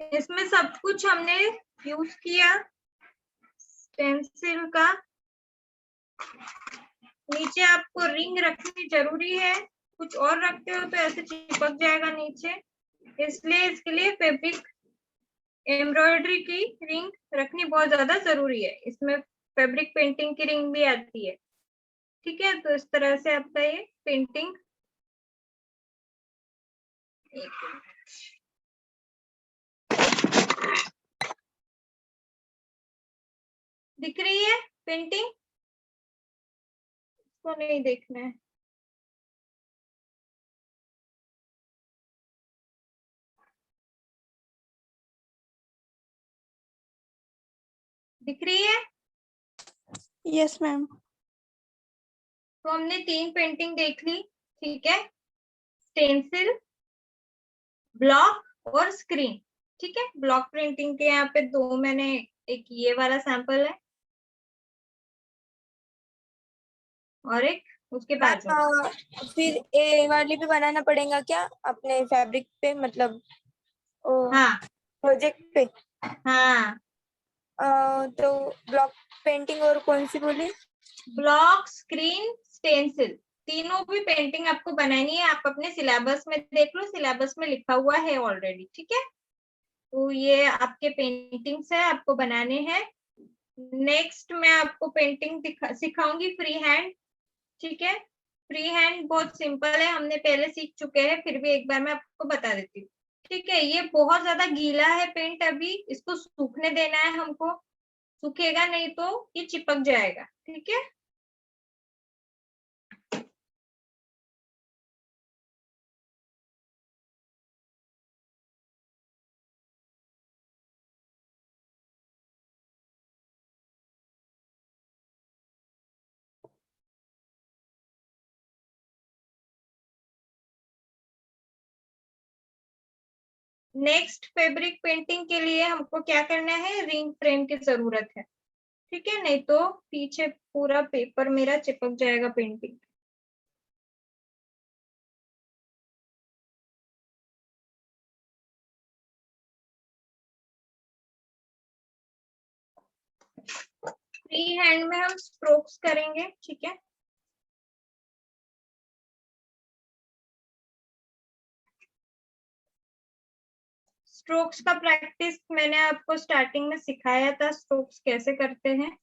इसमें सब कुछ हमने यूज किया स्टेंसिल का। नीचे आपको रिंग रखनी जरूरी है, कुछ और रखते हो तो ऐसे चिपक जाएगा नीचे, इसलिए इसके लिए फैब्रिक एम्ब्रॉयडरी की रिंग रखनी बहुत ज्यादा जरूरी है। इसमें फैब्रिक पेंटिंग की रिंग भी आती है। ठीक है, तो इस तरह से आपका ये पेंटिंग, दिख रही है पेंटिंग, इसको नहीं देखना है। दिख रही है। Yes ma'am. तो हमने 3 पेंटिंग देख ली। ठीक है, स्टेंसिल, ब्लॉक और स्क्रीन। ठीक है, ब्लॉक प्रिंटिंग के यहाँ पे 2 मैंने, एक ये वाला सैंपल है और एक उसके बाद में। फिर ए वाली भी बनाना पड़ेगा क्या अपने फैब्रिक पे, मतलब हाँ प्रोजेक्ट पे? हाँ, तो ब्लॉक पेंटिंग और कौन सी बोली? ब्लॉक, स्क्रीन, स्टेंसिल, तीनों भी पेंटिंग आपको बनानी है। आप अपने सिलेबस में देख लो, सिलेबस में लिखा हुआ है ऑलरेडी। ठीक है, तो ये आपके पेंटिंग्स है, आपको बनाने हैं। नेक्स्ट मैं आपको पेंटिंग सिखाऊंगी फ्री हैंड। ठीक है, फ्री हैंड बहुत सिंपल है, हमने पहले सीख चुके हैं, फिर भी एक बार मैं आपको बता देती हूँ। ठीक है, ये बहुत ज्यादा गीला है पेंट, अभी इसको सूखने देना है हमको, सूखेगा नहीं तो ये चिपक जाएगा। ठीक है, नेक्स्ट फैब्रिक पेंटिंग के लिए हमको क्या करना है, रिंग फ्रेम की जरूरत है, ठीक है, नहीं तो पीछे पूरा पेपर मेरा चिपक जाएगा पेंटिंग। फ्री हैंड में हम स्ट्रोक्स करेंगे, ठीक है। स्ट्रोक्स का प्रैक्टिस मैंने आपको स्टार्टिंग में सिखाया था, स्ट्रोक्स कैसे करते हैं।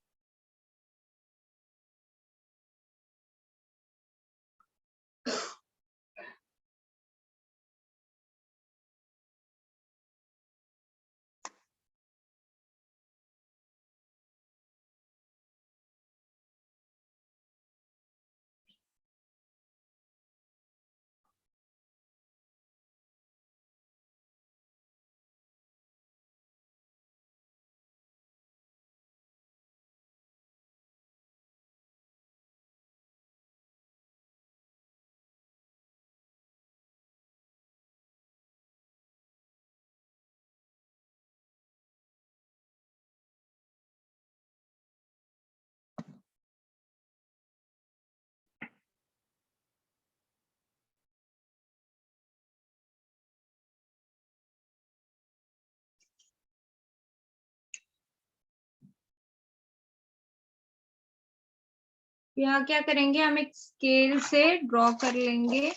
यहाँ क्या करेंगे, हम एक स्केल से ड्रॉ कर लेंगे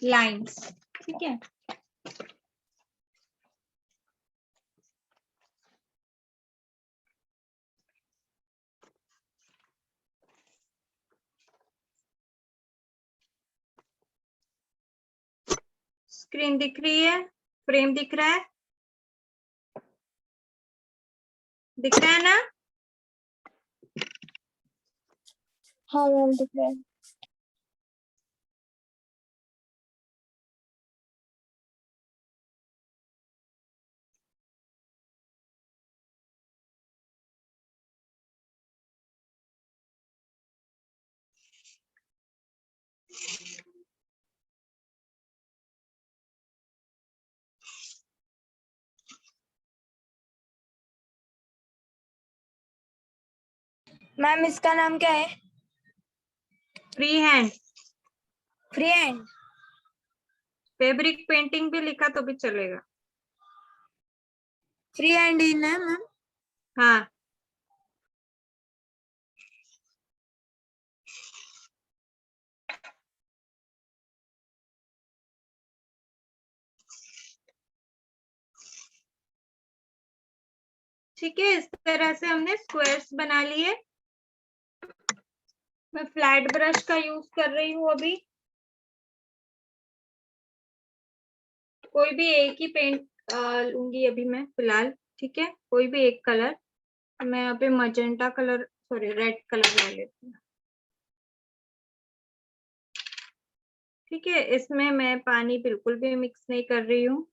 लाइंस, ठीक है। स्क्रीन दिख रही है, फ्रेम दिख रहा है, दिख रहा है ना। हाँ मैम दिख रहा है। मैम इसका नाम क्या है? Free hand. Free hand. Fabric painting भी लिखा तो भी चलेगा। फ्री हैंड ही ना मैम? हाँ, ठीक है। इस तरह से हमने स्क्वायर्स बना लिए। मैं फ्लैट ब्रश का यूज कर रही हूँ अभी। कोई भी एक ही पेंट लूंगी अभी मैं फिलहाल, ठीक है, कोई भी एक कलर। मैं यहाँ पे magenta colour, sorry red colour ले लेती हूँ, ठीक है। इसमें मैं पानी बिल्कुल भी मिक्स नहीं कर रही हूँ।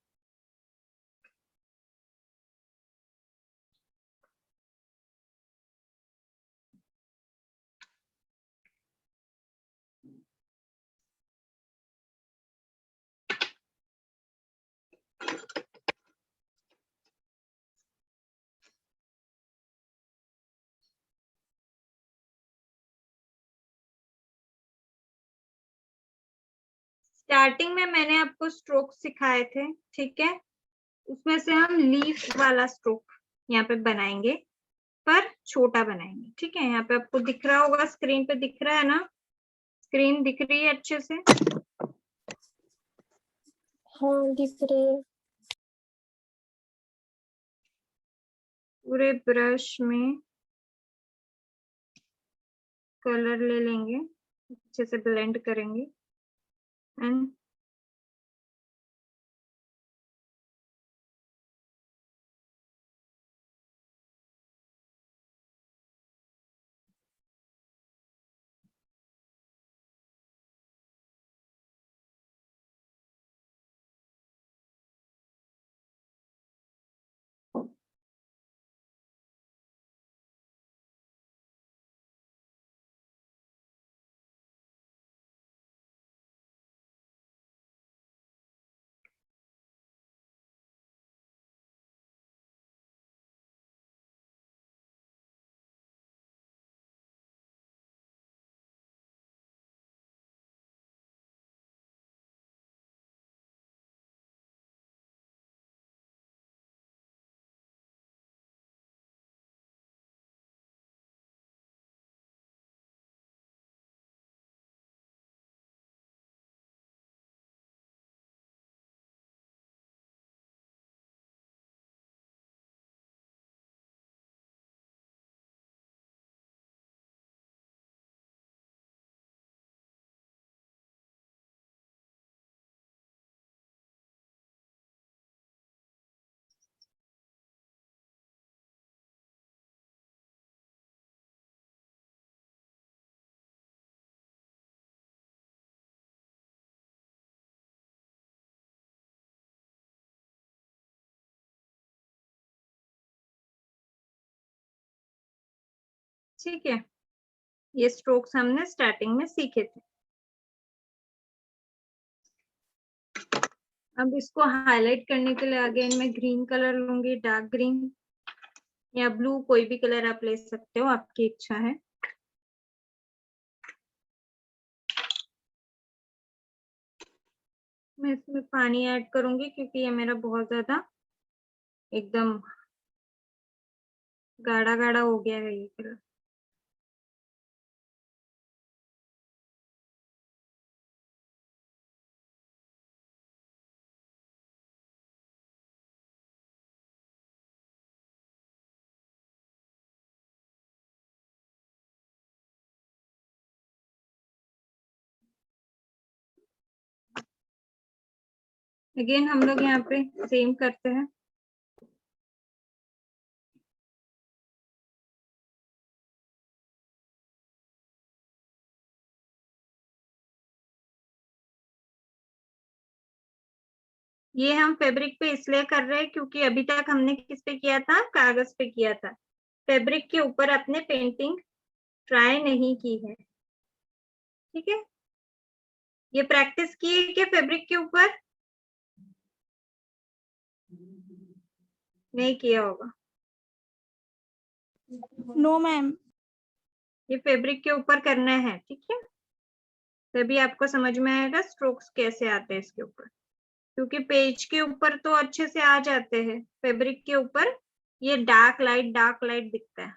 स्टार्टिंग में मैंने आपको स्ट्रोक सिखाए थे, ठीक है। उसमें से हम लीफ वाला स्ट्रोक यहाँ पे बनाएंगे, पर छोटा बनाएंगे, ठीक है। यहाँ पे आपको दिख रहा होगा, स्क्रीन पे दिख रहा है ना, स्क्रीन दिख रही है अच्छे से। हाँ दिख रही है। पूरे ब्रश में कलर ले लेंगे, अच्छे से ब्लेंड करेंगे एंड ठीक है, ये स्ट्रोक्स हमने स्टार्टिंग में सीखे थे। अब इसको हाईलाइट करने के लिए अगेन मैं ग्रीन कलर लूंगी, डार्क ग्रीन या ब्लू, कोई भी कलर आप ले सकते हो, आपकी इच्छा है। मैं इसमें पानी ऐड करूंगी क्योंकि ये मेरा बहुत ज्यादा एकदम गाढ़ा गाढ़ा हो गया है ये कलर। अगेन हम लोग यहाँ पे सेम करते हैं। ये हम फैब्रिक पे इसलिए कर रहे हैं क्योंकि अभी तक हमने किस पे किया था, कागज पे किया था। फैब्रिक के ऊपर अपने पेंटिंग ट्राई नहीं की है, ठीक है। ये प्रैक्टिस की है क्या फैब्रिक के ऊपर? नहीं किया होगा। No ma'am. ये फैब्रिक के ऊपर करना है, ठीक है। तभी आपको समझ में आएगा स्ट्रोक्स कैसे आते हैं इसके ऊपर, क्योंकि पेज के ऊपर तो अच्छे से आ जाते हैं, फैब्रिक के ऊपर ये डार्क लाइट दिखता है।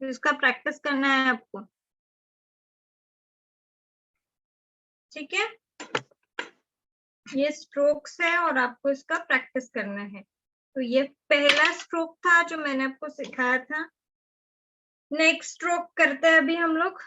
तो इसका प्रैक्टिस करना है आपको, ठीक है। ये स्ट्रोक्स है और आपको इसका प्रैक्टिस करना है। तो ये पहला स्ट्रोक था जो मैंने आपको सिखाया था। नेक्स्ट स्ट्रोक करते हैं अभी हम लोग।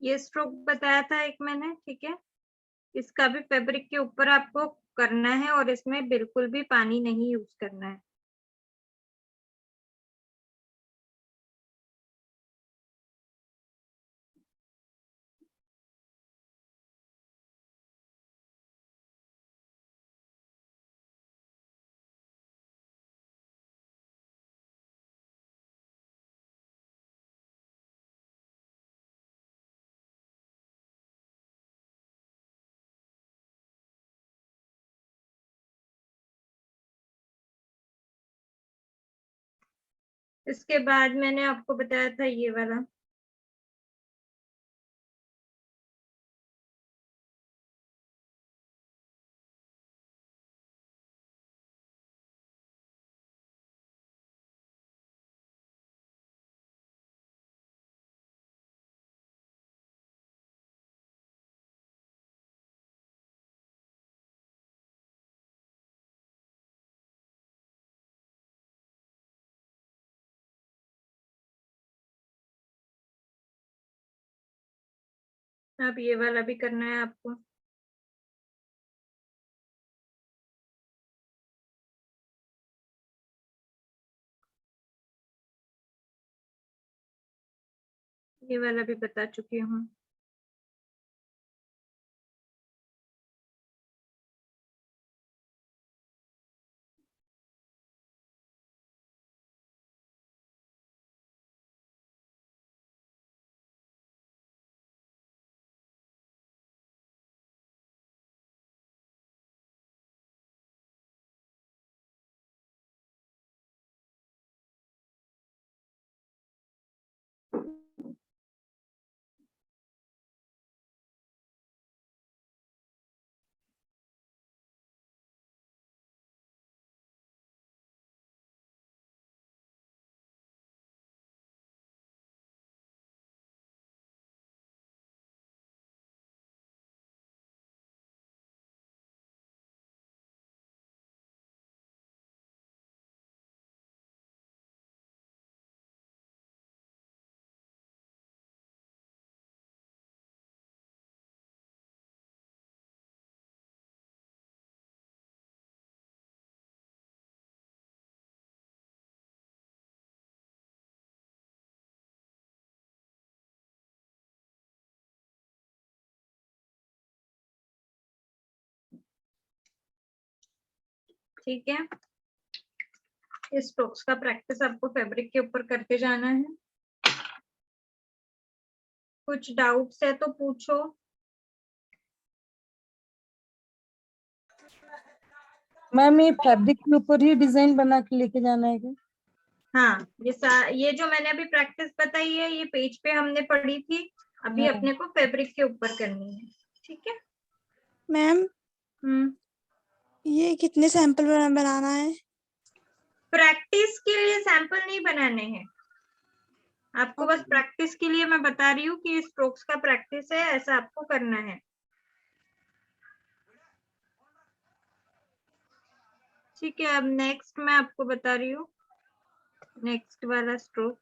ये स्ट्रोक बताया था एक मैंने, ठीक है। इसका भी फैब्रिक के ऊपर आपको करना है और इसमें बिल्कुल भी पानी नहीं यूज करना है। इसके बाद मैंने आपको बताया था ये वाला, अब ये वाला भी करना है आपको। ये वाला भी बता चुकी हूँ। ठीक है, इस स्ट्रोक्स का प्रैक्टिस आपको फैब्रिक के ऊपर करते जाना है। कुछ डाउट्स है तो पूछो। मैम ये फैब्रिक के ऊपर ही डिजाइन बना के लेके जाना है क्या? हाँ, ये जो मैंने अभी प्रैक्टिस बताई है ये पेज पे हमने पढ़ी थी, अभी हाँ। अपने को फैब्रिक के ऊपर करनी है। ठीक है। मैम ये कितने सैंपल बनाना है? प्रैक्टिस के लिए सैंपल नहीं बनाने हैं आपको, बस प्रैक्टिस के लिए मैं बता रही हूँ कि स्ट्रोक्स का प्रैक्टिस है, ऐसा आपको करना है। ठीक है, अब नेक्स्ट मैं आपको बता रही हूँ, नेक्स्ट वाला स्ट्रोक।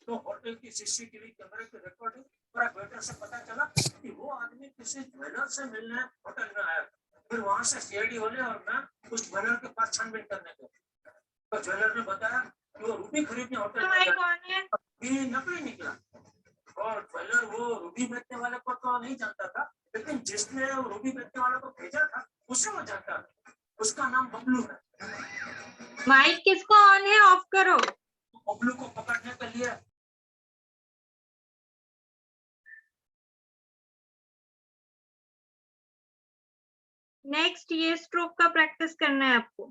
तो होटल की सीसीटीवी कैमरे की रिकॉर्डिंग पूरा वेटर से पता चला कि वो आदमी किसी ज्वेलर से मिलने होटल में आया। फिर वहां से सीआईडी वाले और मैं उस ज्वेलर के पास छानबीन करने गए, तो ज्वेलर ने बताया कि वो रूबी खरीदने होटल में गया। कौन है? ये नकली निकला, और ज्वेलर वो रूबी बेचने वाले को तो नहीं जानता था, लेकिन जिसने वो रूबी बेचने वाले को भेजा था उसे वो जानता था। उसका नाम बबलू है। माइक किसको ऑन है? ऑफ करो। बबलू को पकड़ने के लिए नेक्स्ट ये स्ट्रोक का प्रैक्टिस करना है आपको।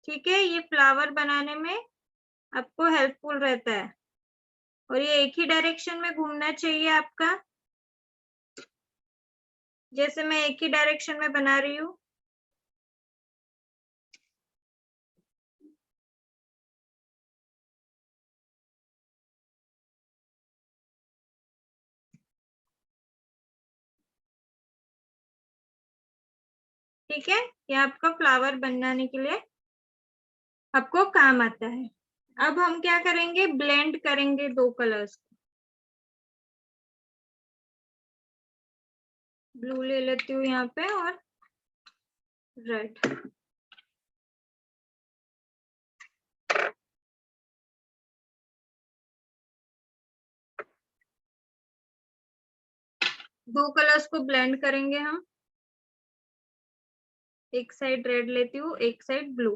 ठीक है, ये फ्लावर बनाने में आपको हेल्पफुल रहता है, और ये एक ही डायरेक्शन में घूमना चाहिए आपका, जैसे मैं एक ही डायरेक्शन में बना रही हूँ। ठीक है, ये आपका फ्लावर बनाने के लिए आपको काम आता है। अब हम क्या करेंगे, ब्लेंड करेंगे दो कलर्स। ब्लू ले लेती हूँ यहाँ पे और रेड। दो कलर्स को ब्लेंड करेंगे हम। एक साइड रेड लेती हूँ, एक साइड ब्लू।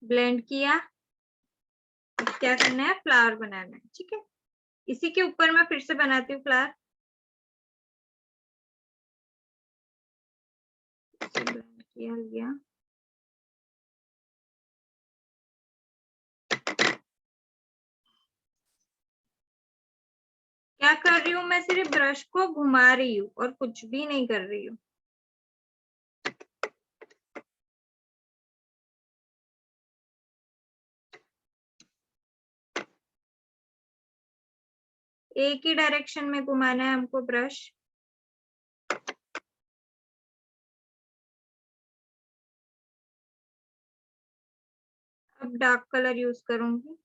ब्लेंड किया। अब क्या करना है, फ्लावर बनाना है। ठीक है, इसी के ऊपर मैं फिर से बनाती हूँ फ्लावर। ब्लेंड किया गया। क्या कर रही हूँ मैं, सिर्फ ब्रश को घुमा रही हूँ और कुछ भी नहीं कर रही हूँ। एक ही डायरेक्शन में घुमाना है हमको ब्रश। अब डार्क कलर यूज करूंगी।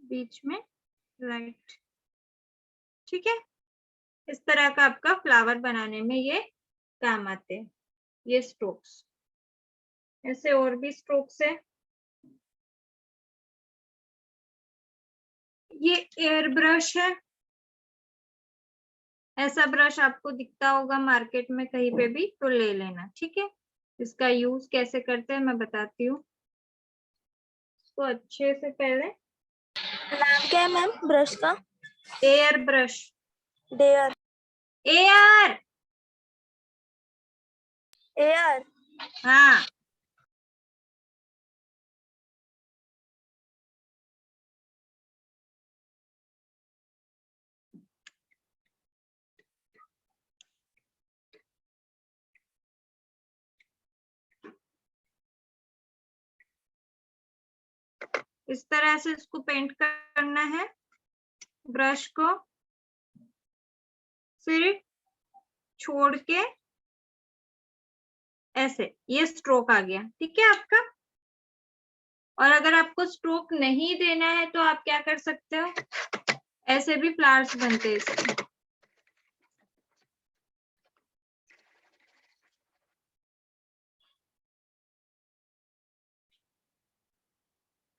बीच में लाइट। ठीक है, इस तरह का आपका फ्लावर बनाने में ये काम आते हैं, ये स्ट्रोक्स। ऐसे और भी स्ट्रोक्स है। ये एयर ब्रश है। ऐसा ब्रश आपको दिखता होगा मार्केट में कहीं पे भी, तो ले लेना। ठीक है, इसका यूज कैसे करते हैं मैं बताती हूँ। तो अच्छे से पहले नाम क्या है मैम ब्रश का? Air brush. Dare air. Air हाँ, इस तरह से इसको पेंट करना है ब्रश को, फिर छोड़ के ऐसे, ये स्ट्रोक आ गया, ठीक है आपका। और अगर आपको स्ट्रोक नहीं देना है तो आप क्या कर सकते हो, ऐसे भी फ्लावर्स बनते हैं इसके।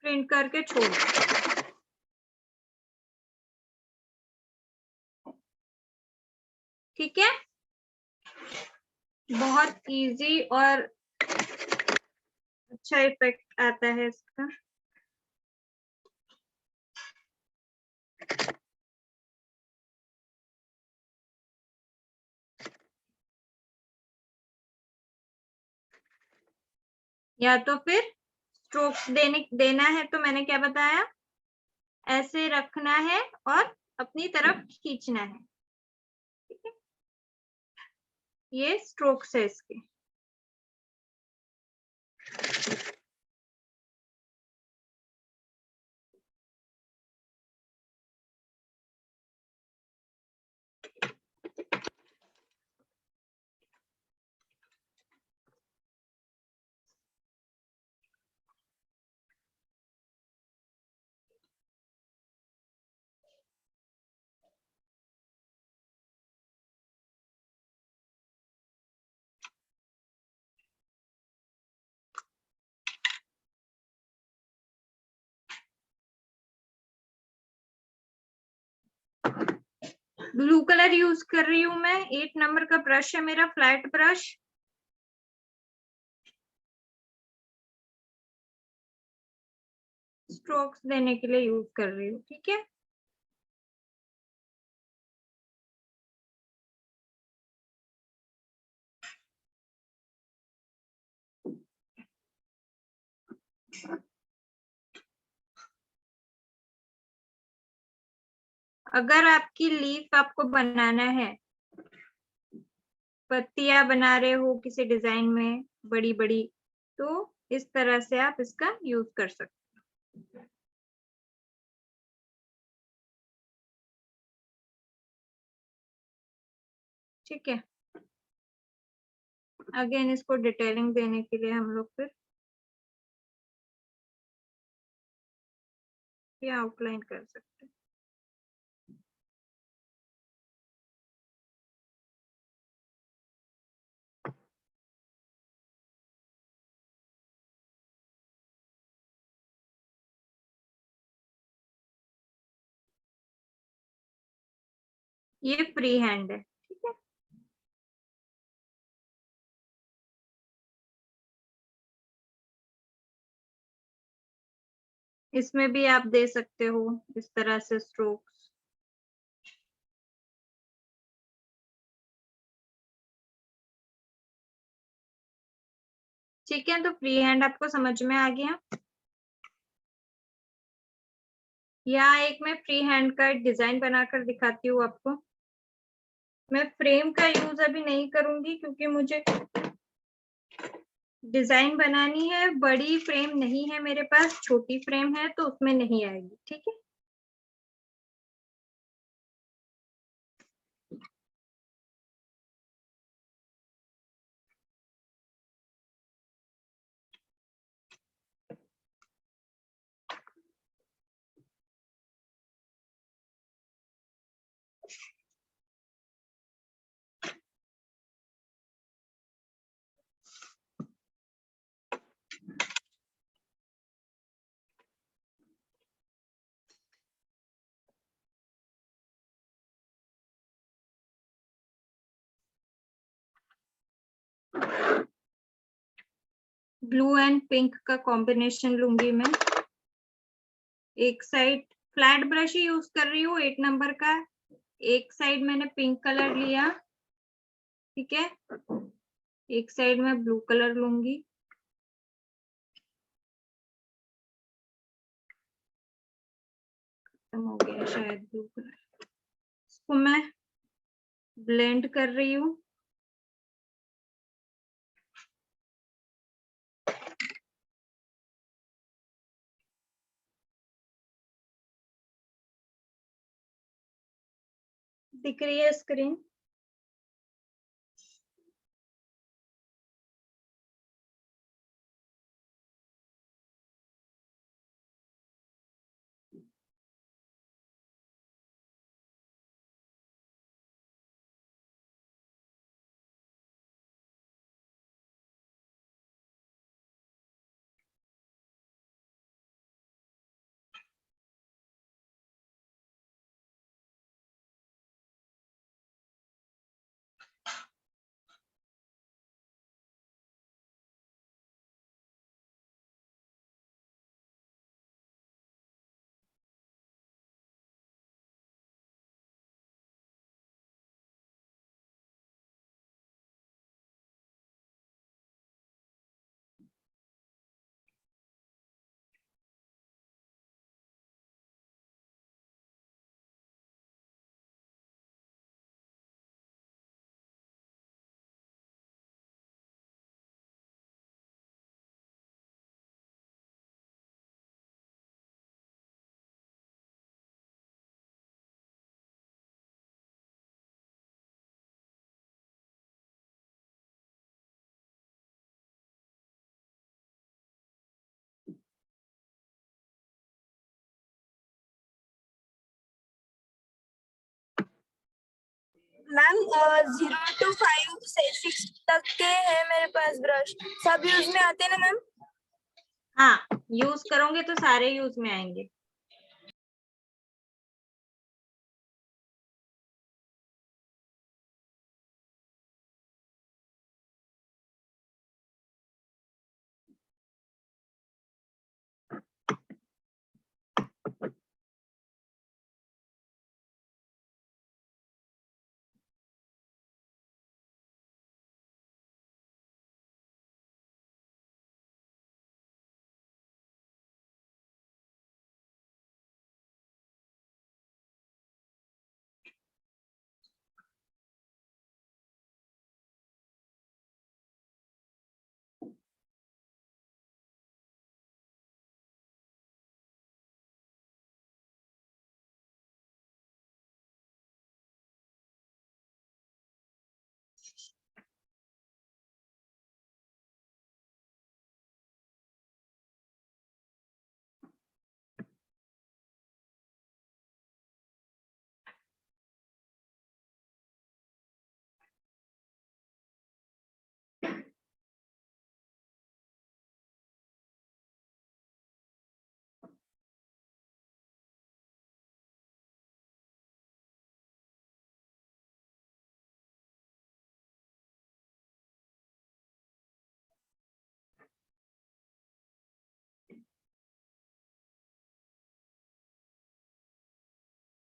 प्रिंट करके छोड़ दो, ठीक है। बहुत इजी और अच्छा इफेक्ट आता है इसका। या तो फिर स्ट्रोक देना है तो मैंने क्या बताया, ऐसे रखना है और अपनी तरफ खींचना है, ठीक है। ये स्ट्रोक्स है इसके। ब्लू कलर यूज कर रही हूं मैं, 8 नंबर का ब्रश है मेरा, फ्लैट ब्रश। स्ट्रोक्स देने के लिए यूज कर रही हूँ, ठीक है। अगर आपकी लीफ आपको बनाना है, पत्तियां बना रहे हो किसी डिजाइन में बड़ी बड़ी, तो इस तरह से आप इसका यूज कर सकते हो, ठीक है। अगेन इसको डिटेलिंग देने के लिए हम लोग फिर ये आउटलाइन कर सकते हैं। ये फ्री हैंड है, ठीक है। इसमें भी आप दे सकते हो इस तरह से स्ट्रोक्स। ठीक है, तो फ्री हैंड आपको समझ में आ गया। यहाँ एक मैं फ्री हैंड का डिजाइन बनाकर दिखाती हूँ आपको। मैं फ्रेम का यूज अभी नहीं करूंगी क्योंकि मुझे डिजाइन बनानी है, बड़ी फ्रेम नहीं है मेरे पास, छोटी फ्रेम है तो उसमें नहीं आएगी, ठीक है। ब्लू एंड पिंक का कॉम्बिनेशन लूंगी मैं। एक साइड फ्लैट ब्रश ही यूज कर रही हूँ 8 नंबर का, एक साइड मैंने पिंक कलर लिया, ठीक है। एक साइड में ब्लू कलर लूंगी, खत्म हो गया शायद ब्लू कलर। इसको मैं ब्लेंड कर रही हूँ। दिख रही है स्क्रीन? मैम 0 to 5 से 6 तक के है मेरे पास ब्रश, सब यूज में आते हैं ना मैम? हाँ, यूज करोगे तो सारे यूज में आएंगे।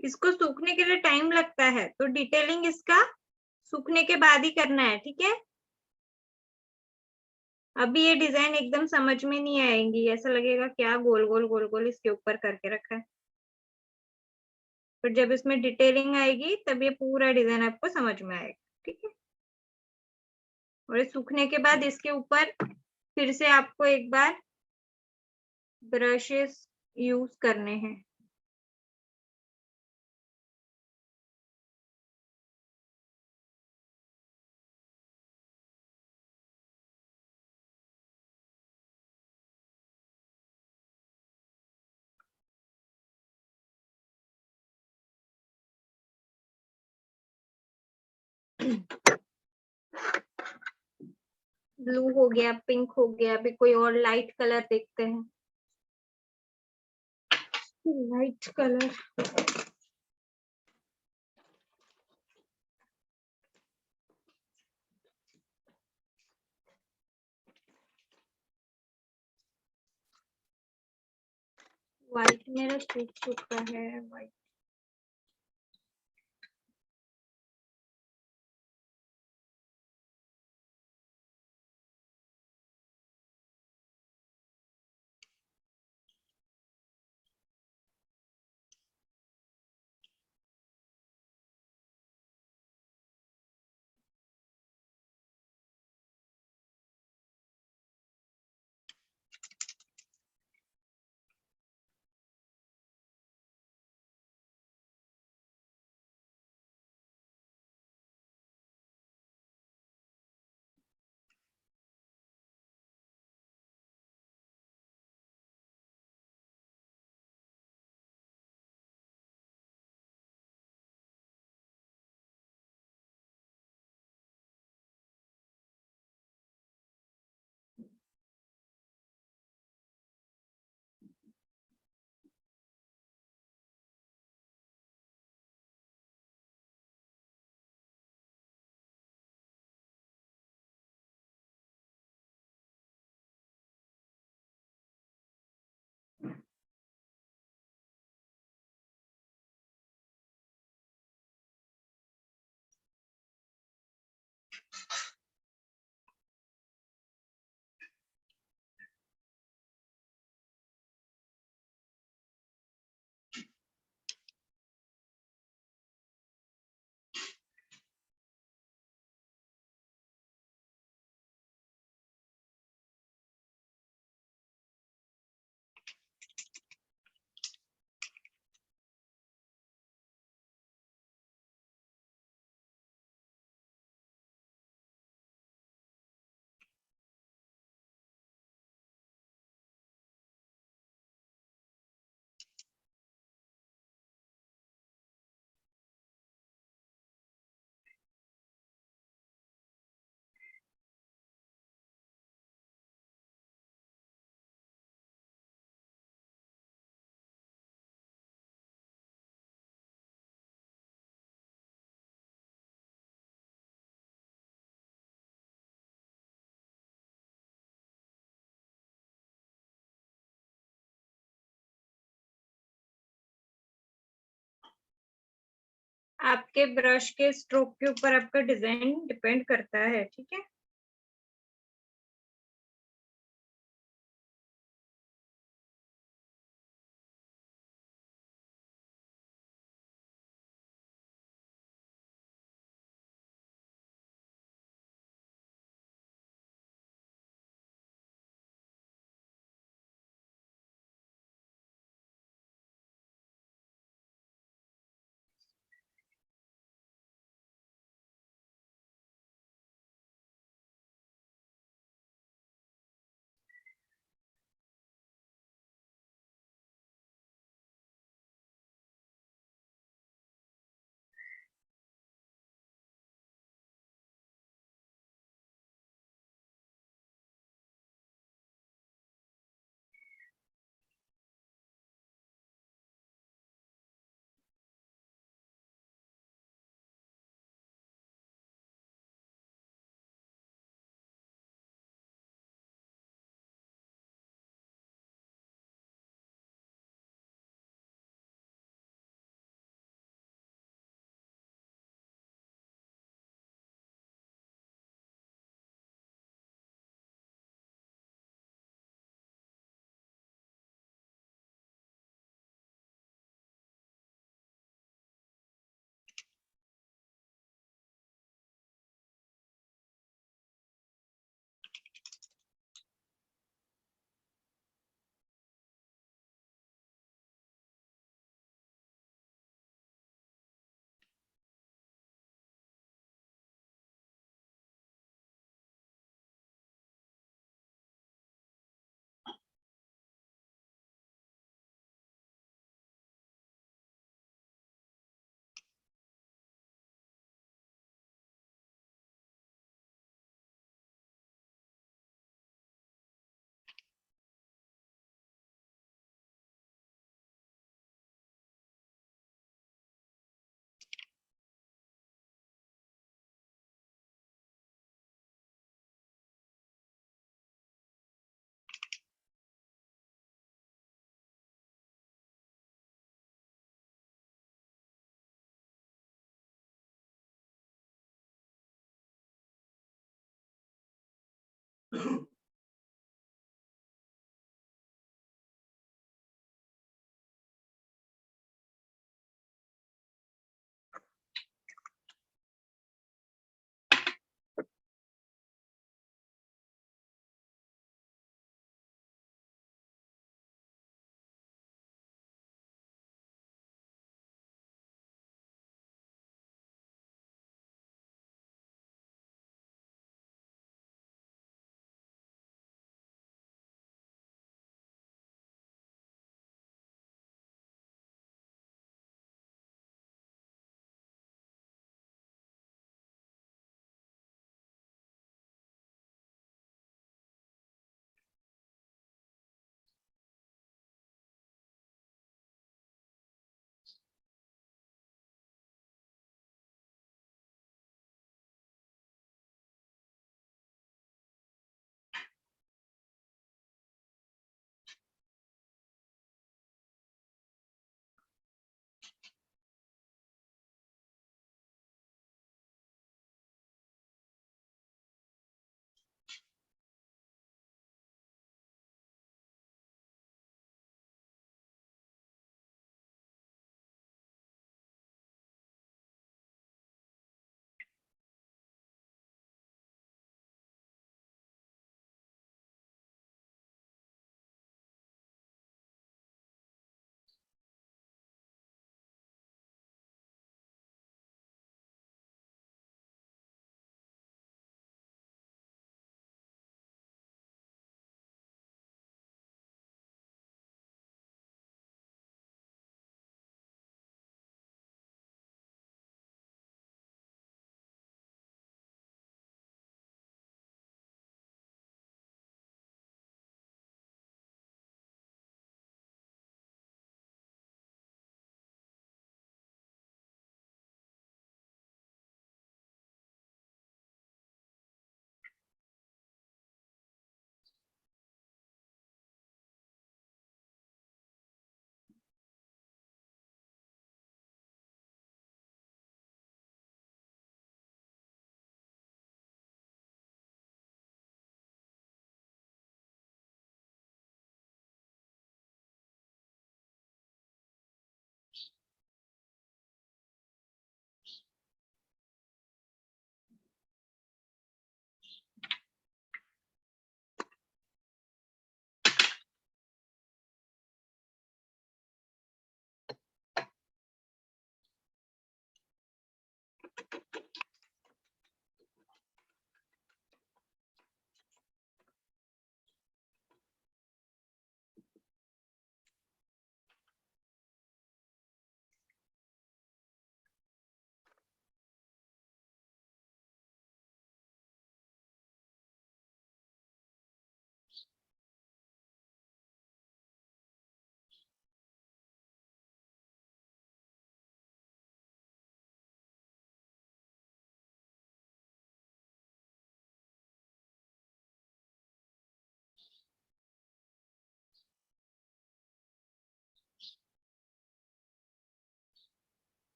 इसको सूखने के लिए टाइम लगता है, तो डिटेलिंग इसका सूखने के बाद ही करना है, ठीक है? अभी ये डिजाइन एकदम समझ में नहीं आएंगी, ऐसा लगेगा क्या गोल गोल गोल गोल इसके ऊपर करके रखा है। पर जब इसमें डिटेलिंग आएगी तब ये पूरा डिजाइन आपको समझ में आएगा, ठीक है? और ये सूखने के बाद इसके ऊपर फिर से आपको एक बार ब्रशेस यूज करने हैं। ब्लू हो गया, पिंक हो गया, अभी कोई और लाइट कलर देखते हैं। लाइट कलर व्हाइट मेरा सूख चुका है, व्हाइट। आपके ब्रश के स्ट्रोक के ऊपर आपका डिजाइन डिपेंड करता है, ठीक है।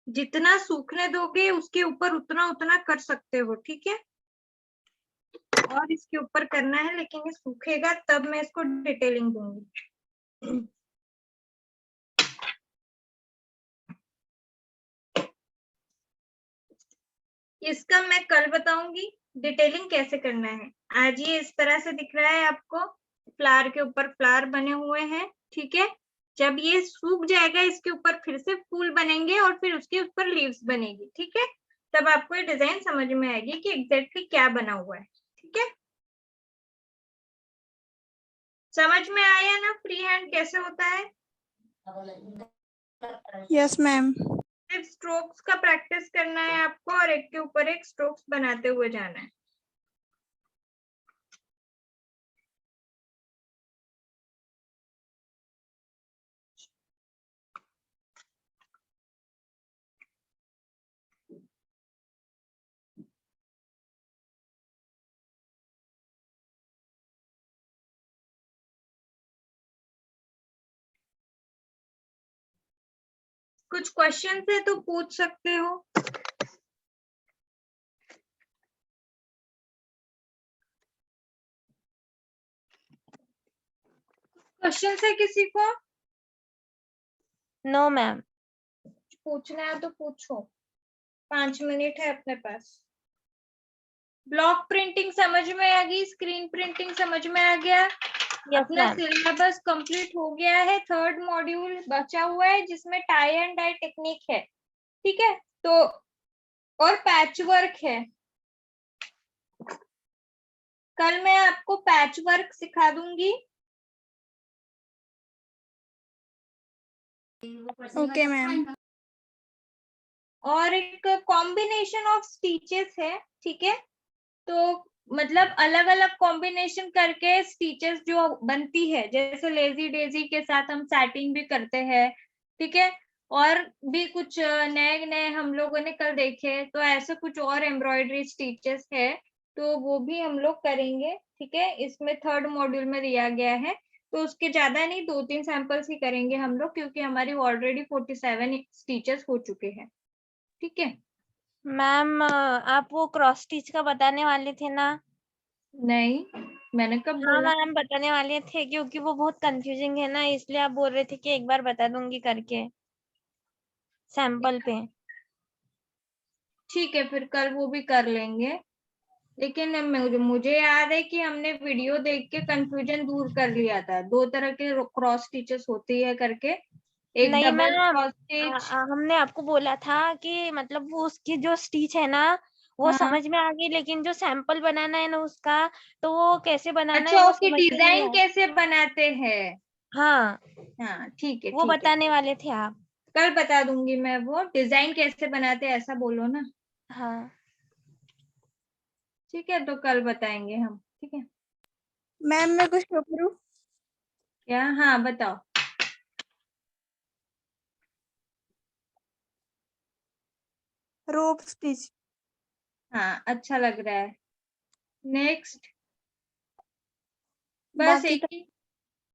जितना सूखने दोगे उसके ऊपर उतना उतना कर सकते हो, ठीक है। और इसके ऊपर करना है, लेकिन ये सूखेगा तब मैं इसको डिटेलिंग दूंगी। इसका मैं कल बताऊंगी डिटेलिंग कैसे करना है। आज ये इस तरह से दिख रहा है आपको, फ्लावर के ऊपर फ्लावर बने हुए हैं, ठीक है। जब ये सूख जाएगा इसके ऊपर फिर से फूल बनेंगे और फिर उसके ऊपर लीव्स बनेगी, ठीक है। तब आपको ये डिजाइन समझ में आएगी कि एग्जैक्टली क्या बना हुआ है, ठीक है। समझ में आया ना फ्री हैंड कैसे होता है? Yes ma'am. सिर्फ स्ट्रोक्स का प्रैक्टिस करना है आपको और एक के ऊपर एक स्ट्रोक्स बनाते हुए जाना है। कुछ क्वेश्चन है तो पूछ सकते हो। क्वेश्चन है किसी को? No ma'am. पूछना है तो पूछो, 5 मिनट है अपने पास। ब्लॉक प्रिंटिंग समझ में आ गई, स्क्रीन प्रिंटिंग समझ में आ गया। अपना मैम। सिलेबस कंप्लीट हो गया है, 3rd मॉड्यूल बचा हुआ है जिसमें टाई एंड डाई टेक्निक है, ठीक है। तो और पैच वर्क है। कल मैं आपको पैच वर्क सिखा दूंगी। Okay ma'am. और एक कॉम्बिनेशन ऑफ स्टिचेस है, ठीक है। तो मतलब अलग अलग कॉम्बिनेशन करके स्टिचेस जो बनती है, जैसे लेजी डेजी के साथ हम सैटिन भी करते हैं, ठीक है। और भी कुछ नए नए हम लोगों ने कल देखे, तो ऐसे कुछ और एम्ब्रॉयडरी स्टिचेस है, तो वो भी हम लोग करेंगे, ठीक है। इसमें 3rd मॉड्यूल में दिया गया है, तो उसके ज्यादा नहीं, 2-3 सैंपल्स ही करेंगे हम लोग, क्योंकि हमारी ऑलरेडी 47 स्टिचेस हो चुके हैं, ठीक है। मैम आप वो क्रॉस स्टिच का बताने वाले थे ना? नहीं, मैंने कब हाँ बोला? मैम बताने वाले थे, क्योंकि वो बहुत कंफ्यूजिंग है ना, इसलिए आप बोल रहे थे कि एक बार बता दूंगी करके सैंपल पे। ठीक है, फिर कल वो भी कर लेंगे। लेकिन मुझे याद है कि हमने वीडियो देख के कंफ्यूजन दूर कर लिया था, 2 तरह के क्रॉस स्टिचेस होती है करके, एक नहीं डबल मैम, क्रॉस स्टिच। हमने आपको बोला था कि मतलब वो उसकी जो स्टिच है ना वो हाँ, समझ में आ गई, लेकिन जो सैंपल बनाना है ना उसका, तो वो कैसे बनाना है अच्छा, वो उसकी समझ में नहीं डिजाइन आया। कैसे बनाते हैं? हाँ, हाँ, ठीक है वो ठीक है, बताने वाले थे आप। कल बता दूंगी मैं। वो डिजाइन कैसे बनाते हैं ऐसा बोलो ना, हाँ ठीक है। तो कल बताएंगे हम, ठीक है। मैम मैं कुछ शो करूँ? क्या? हाँ बताओ। रोप स्टिच। हाँ, अच्छा लग रहा है। नेक्स्ट, बस बाकी एक ही